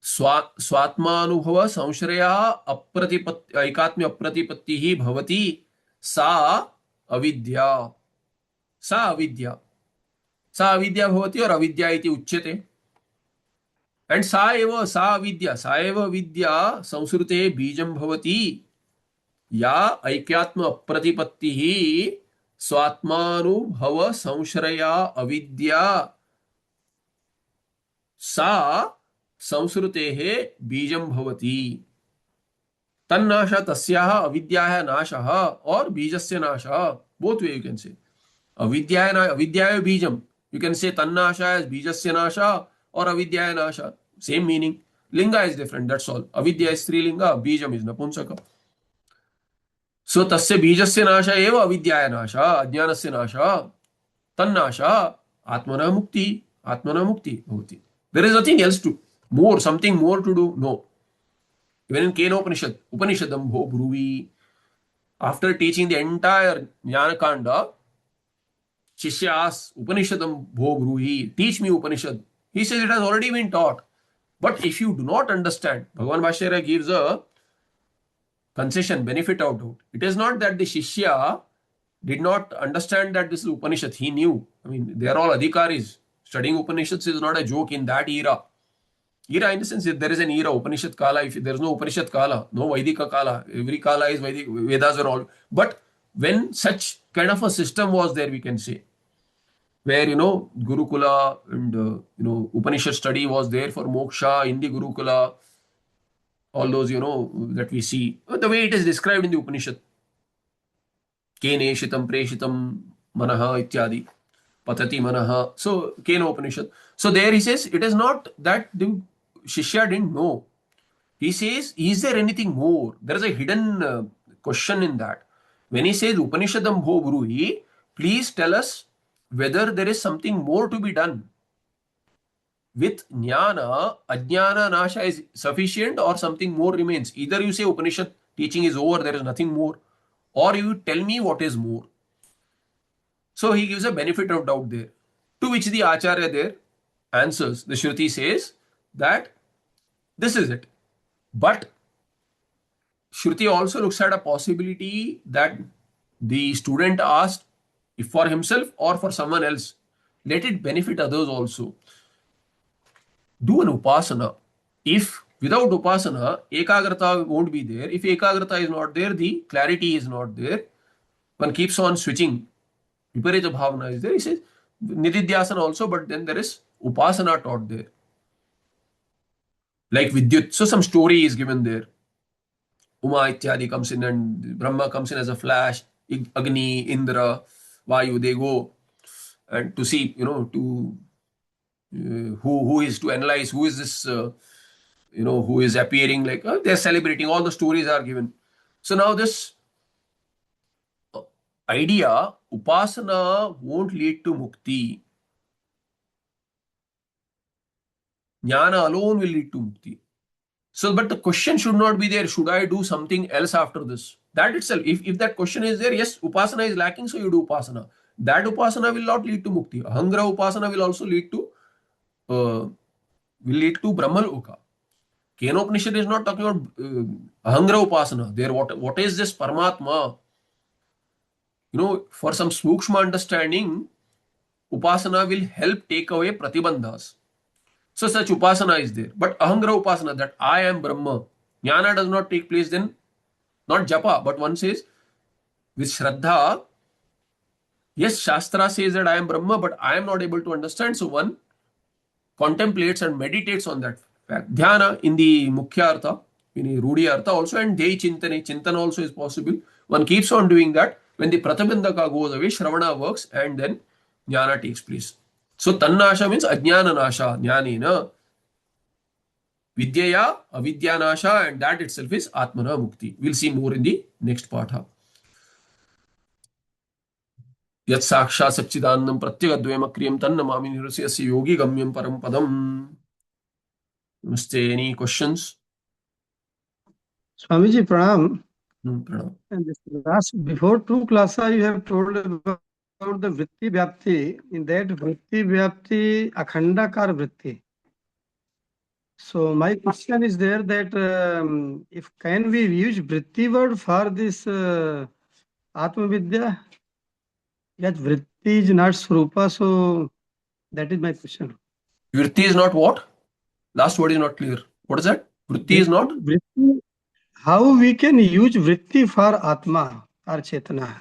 स्वात्मानुभव संश्रया अप्रतिपत्ति ऐकात्म्य अप्रतिपत्तिः भवति सा अविद्या. सा अविद्या. सा अविद्या भवति और अविद्या इति उच्यते. एंड सा एव विद्या संस्कृते बीजं भवति या ऐक्यात्म अप्रतिपत्तिः स्वात्मानुभव संश्रया अविद्या सा संस्कृतेः बीजं भवति. Tannasha tasyaha avidyaya nashaha or bijasya nashaha. Both way you can say. Avidyaya bijam. You can say tannasha as bijasya nasha or avidyaya nasha. Same meaning. Linga is different, that's all. Avidya is strilinga, bijam is napunsaka. So tasya bijasya nasha eva avidyaya nasha, ajnanasya nasha, tannasha, atmana mukti, atmana mukti bhavati. There is nothing else to, more, something more to do, no. Even in Kena Upanishadam bho bruvi, after teaching the entire Jnana Kanda, Shishya asks, Upanishadam bho bruhi, teach me Upanishad. He says it has already been taught. But if you do not understand, Bhagavan Bhashyara gives a concession, benefit out of it. It is not that the Shishya did not understand that this is Upanishad. He knew. I mean, they are all adhikaris. Studying Upanishads is not a joke in that era. Era in the sense that there is an era, Upanishad Kala. If there is no Upanishad Kala, no Vaidika Kala, every Kala is Vedic, Vedas are all. But when such kind of a system was there, we can say, where, Gurukula and, Upanishad study was there for moksha in the Gurukula, all those, that we see, the way it is described in the Upanishad. Kene shitam preshitam manaha ityadi. Patati manaha. So, Kena Upanishad. So, there he says, it is not that the Shishya didn't know. He says, is there anything more? There is a hidden question in that. When he says, Upanishadam bho bruhi, please tell us whether there is something more to be done. With jnana, ajnana nasha is sufficient or something more remains. Either you say Upanishad teaching is over, there is nothing more, or you tell me what is more. So he gives a benefit of doubt there. To which the Acharya there answers. The Shruti says that this is it. But Shruti also looks at a possibility that the student asked if for himself or for someone else. Let it benefit others also. Do an upasana. If without upasana, ekagrata won't be there. If ekagrata is not there, the clarity is not there. One keeps on switching. Viparita bhavana is there. He says nididhyasana also, but then there is upasana taught there. Like Vidyut. So some story is given there. Uma Ityadi comes in and Brahma comes in as a flash. Agni, Indra, Vayu, they go and to see, to who is to analyze who is this, who is appearing like they're celebrating. All the stories are given. So now this idea, upasana won't lead to mukti. Jnana alone will lead to mukti. So, but the question should not be there, should I do something else after this? That itself, if that question is there, yes, upasana is lacking, so you do upasana. That upasana will not lead to mukti. Ahangra upasana will also lead to Brahmaloka. Kenopanishad is not talking about Ahangra upasana. There, what is this Paramatma? For some smukshma understanding, upasana will help take away pratibandhas. So such upasana is there. But ahangra upasana, that I am Brahma, jnana does not take place then, not japa, but one says with shraddha, yes, Shastra says that I am Brahma, but I am not able to understand. So one contemplates and meditates on that fact. Dhyana in the mukhya artha, in the rudhi artha also, and dei chintane, chintana also is possible. One keeps on doing that. When the pratabindaka goes away, shravana works, and then jnana takes place. So tannasha means ajnana nasha, jnanena. Vidyaya, avidya nasha, and that itself is atmana mukti. We'll see more in the next part. Yat saksha sapchidanam pratyagadyam akriyam tannamami nirasya yogi gamyam param padam. Namaste. Any questions? Swamiji, pranam. Pranam. And this last, before two classes, you have told about the vritti vyapti. In that vritti vyapti, akhandakar vritti. So my question is there that if can we use vritti word for this Atma Vidya? Yet vritti is not swarupa, so that is my question. Vritti is not what? Last word is not clear. What is that? Vritti is not? Vritti, how we can use vritti for Atma or Chetana?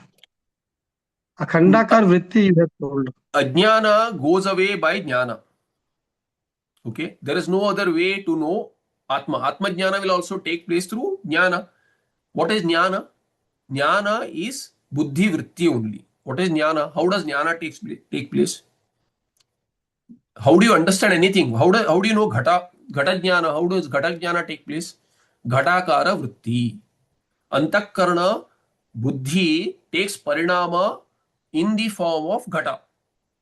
Akhandakar vritti you have told. Ajnana goes away by jnana. Okay. There is no other way to know Atma. Atma jnana will also take place through jnana. What is jnana? Jnana is buddhi vritti only. What is jnana? How does jnana take place? How do you understand anything? How do you know ghata jnana? How does ghata jnana take place? Ghatakara vritti. Antakarana buddhi takes parinama in the form of ghata.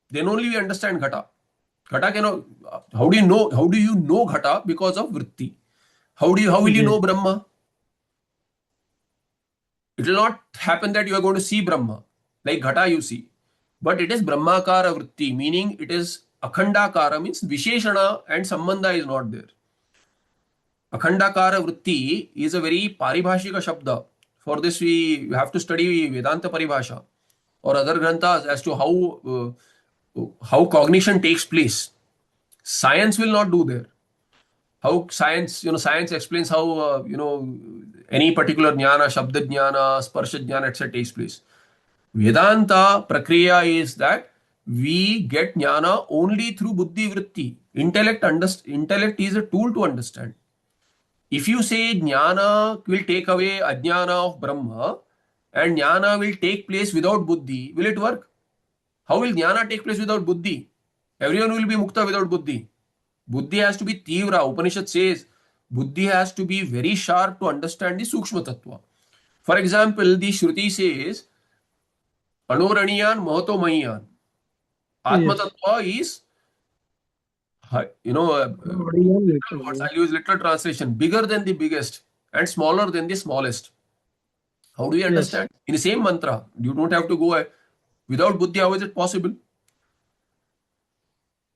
Then only we understand ghata. Ghata cannot. How do you know? How do you know ghata? Because of vritti. How will you know ji Brahma? It will not happen that you are going to see Brahma like ghata you see, but it is Brahmakara vritti, meaning it is akhandakara, means Visheshana and Sambandha is not there. Akhandakara vritti is a very paribhashika shabda. For this, we have to study Vedanta Paribhasha or other granthas as to how cognition takes place. Science will not do there. How science, science explains how any particular jnana, shabda jnana, sparsha jnana, etc. takes place. Vedanta prakriya is that we get jnana only through buddhi vritti. Intellect is a tool to understand. If you say jnana will take away ajnana of Brahma and jnana will take place without buddhi, will it work? How will jnana take place without buddhi? Everyone will be mukta without buddhi. Buddhi has to be tivra. Upanishad says buddhi has to be very sharp to understand the sukshma tattva. For example, the Shruti says anoraniyan mahato mahiyan. Atma yes tattva is, literal words. I'll use literal translation. Bigger than the biggest and smaller than the smallest. How do we yes. understand? In the same mantra, you don't have to go without buddhi. How is it possible?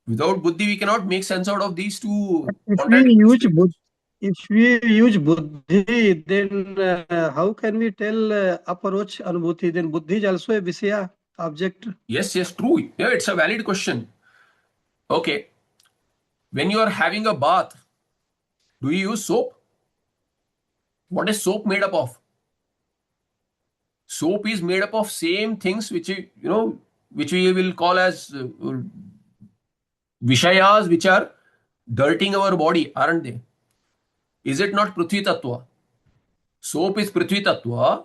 Without buddhi, we cannot make sense out of these two If we contradictory use statements. buddhi, then how can we tell approach anubhuti? Then buddhi is also a visaya object. Yes, yes, true. Yeah, it's a valid question. Okay. When you are having a bath, do you use soap? What is soap made up of? Soap is made up of same things which we will call as vishayas, which are dirtying our body, aren't they? Is it not Prithvi Tattva? Soap is Prithvi Tattva.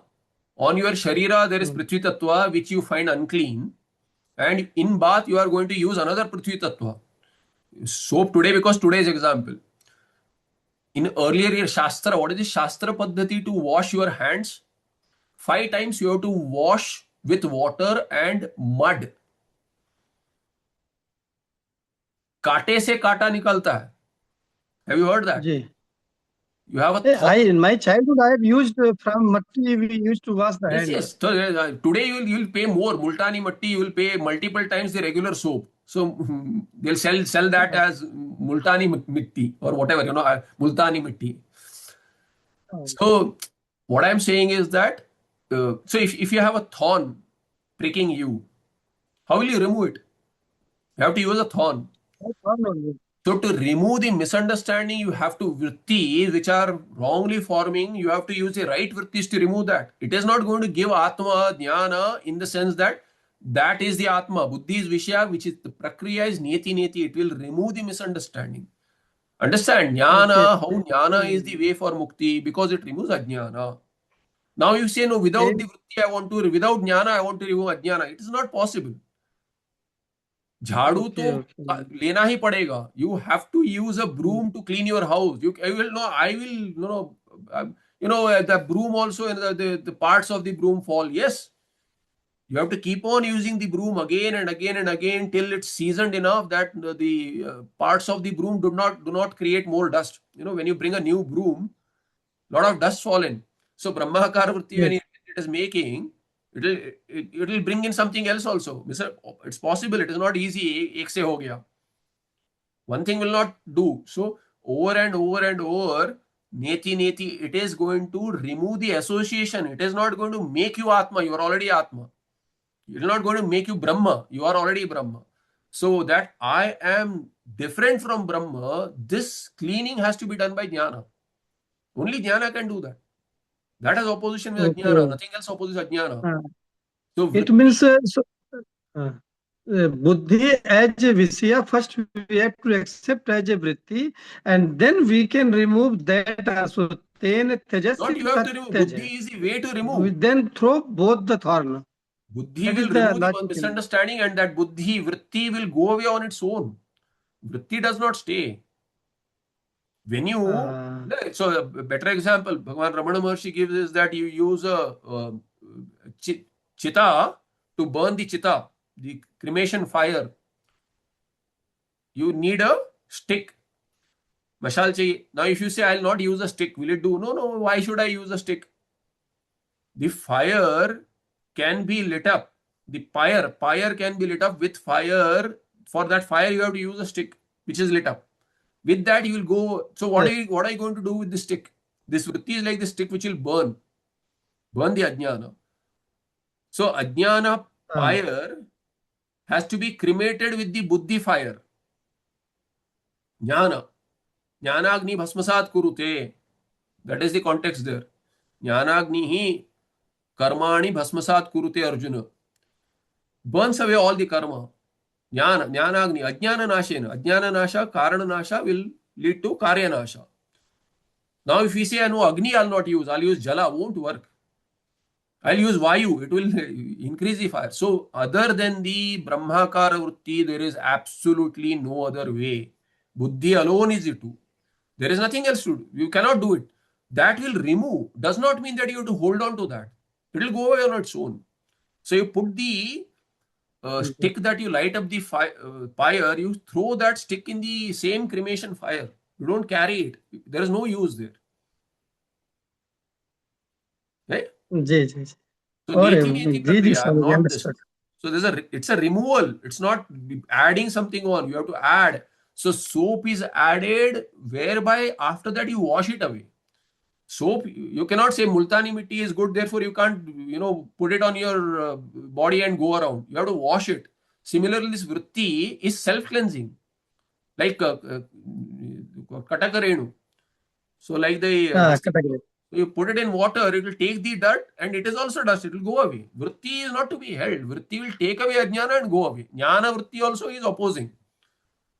On your Sharira, there is Prithvi Tattva, which you find unclean. And in bath, you are going to use another Prithvi Tattva. Soap today, because today's example. In earlier year Shastra, what is the Shastra Paddhati to wash your hands? 5 times you have to wash with water and mud. काटे से काटा निकलता है. Have you heard that? Ji. You have a I thought. in my childhood I have used from matti we used to wash the Yes, hand. yes. So, today you will pay more. Multani Matti, you will pay multiple times the regular soap. So they'll sell that as Multani Mitti or whatever, Multani Mitti. So what I'm saying is that, so if you have a thorn pricking you, how will you remove it? You have to use a thorn. So to remove the misunderstanding, you have to vrittis which are wrongly forming, you have to use the right vrittis to remove that. It is not going to give Atma, Jnana in the sense that that is the Atma. Buddhi is Vishya, which is the Prakriya is Neti Neti. It will remove the misunderstanding. Understand? Okay. Jnana, how Jnana is the way for Mukti because it removes Ajnana. Now you say, no, without the vritti, without Jnana, I want to remove Ajnana. It is not possible. झाड़ू तो लेना ही पड़ेगा. You have to use a broom to clean your house. The broom also, the parts of the broom fall. Yes, you have to keep on using the broom again and again and again till it's seasoned enough that the parts of the broom do not create more dust. When you bring a new broom, lot of dust fall in. So Brahmakara vritti, when it is making, it will bring in something else also. It's possible. It is not easy. Ek se ho gaya. One thing will not do. So over and over and over, neti neti, it is going to remove the association. It is not going to make you Atma. You are already Atma. It is not going to make you Brahma. You are already Brahma. So that I am different from Brahma, this cleaning has to be done by Jnana. Only Jnana can do that. That has opposition with Ajnana. Nothing else opposes Ajnana. So it means buddhi as a visaya, first we have to accept as a vritti, and then we can remove that also. तेन Not त्यजसि you have to remove. तत्यज. Buddhi is the way to remove. Then throw both the thorn. Buddhi That is will the remove the logic in it. misunderstanding, and that buddhi, vritti will go away on its own. Vritti does not stay. When you, Uh, so a better example, Bhagavan Ramana Maharshi gives is that you use a chita to burn the chita, the cremation fire. You need a stick. Mashal chahiye. Now, if you say, I'll not use a stick, will it do? No, no, why should I use a stick? The fire can be lit up. The pyre can be lit up with fire. For that fire, you have to use a stick which is lit up. With that, you will go. So, yes. what are you going to do with the stick? This vritti is like the stick which will burn the ajnana. So, ajnana Uh, pyre has to be cremated with the buddhi fire. Jnana. Jnanagni bhasmasat kurute. That is the context there. Jnanagni hi karmani bhasmasat kurute Arjuna. Burns away all the karma. Jnanagni. Ajnana nashena. Ajnana nasha, karana nasha will lead to karya nasha. Now, if we say, no, Agni I'll not use, I'll use Jala, won't work. I'll use Vayu, it will increase the fire. So, other than the Brahmakara Vritti, there is absolutely no other way. Buddhi alone is it too. There is nothing else to do. You cannot do it. That will remove. Does not mean that you have to hold on to that. It will go away on its own. So, you put the stick that you light up the fire, you throw that stick in the same cremation fire. You don't carry it. There is no use there. Right? जी जी जी. So और neti neti जी जी prakriya. I am Swami ji, not this. understood. So it's a removal. It's not adding something on. You have to add. So soap is added, whereby after that you wash it away. Soap, you cannot say multani mitti is good, therefore you can't, put it on your body and go around. You have to wash it. Similarly, this vritti is self-cleansing, like katakarenu. So like the हाँ, this thing. category. You put it in water, it will take the dirt, and it is also dust. It will go away. Vritti is not to be held. Vritti will take away ajnana and go away. Jnana vritti also is opposing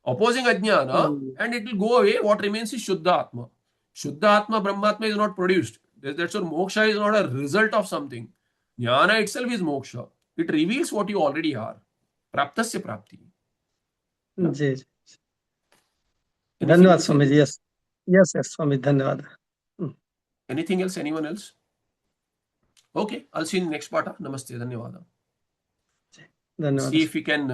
ajnana, and it will go away. What remains is Shuddha Atma. Shuddha Atma, Brahmatma is not produced. That's why moksha is not a result of something. Jnana itself is moksha. It reveals what you already are. Praptasya prapti. Yeah? जी जी. Anything धन्यवाद else? Swami ji. Yes yes yes Swami, धन्यवाद. Anything else? Anyone else? Okay, I'll see you in the next part. Namaste. Dhanyawada. धन्यवाद. See if we can,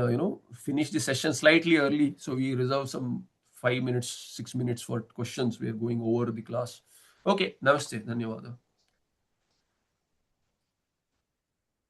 finish the session slightly early. So we reserve some 5 minutes, 6 minutes for questions. We are going over the class. Okay, Namaste. Dhanyawada.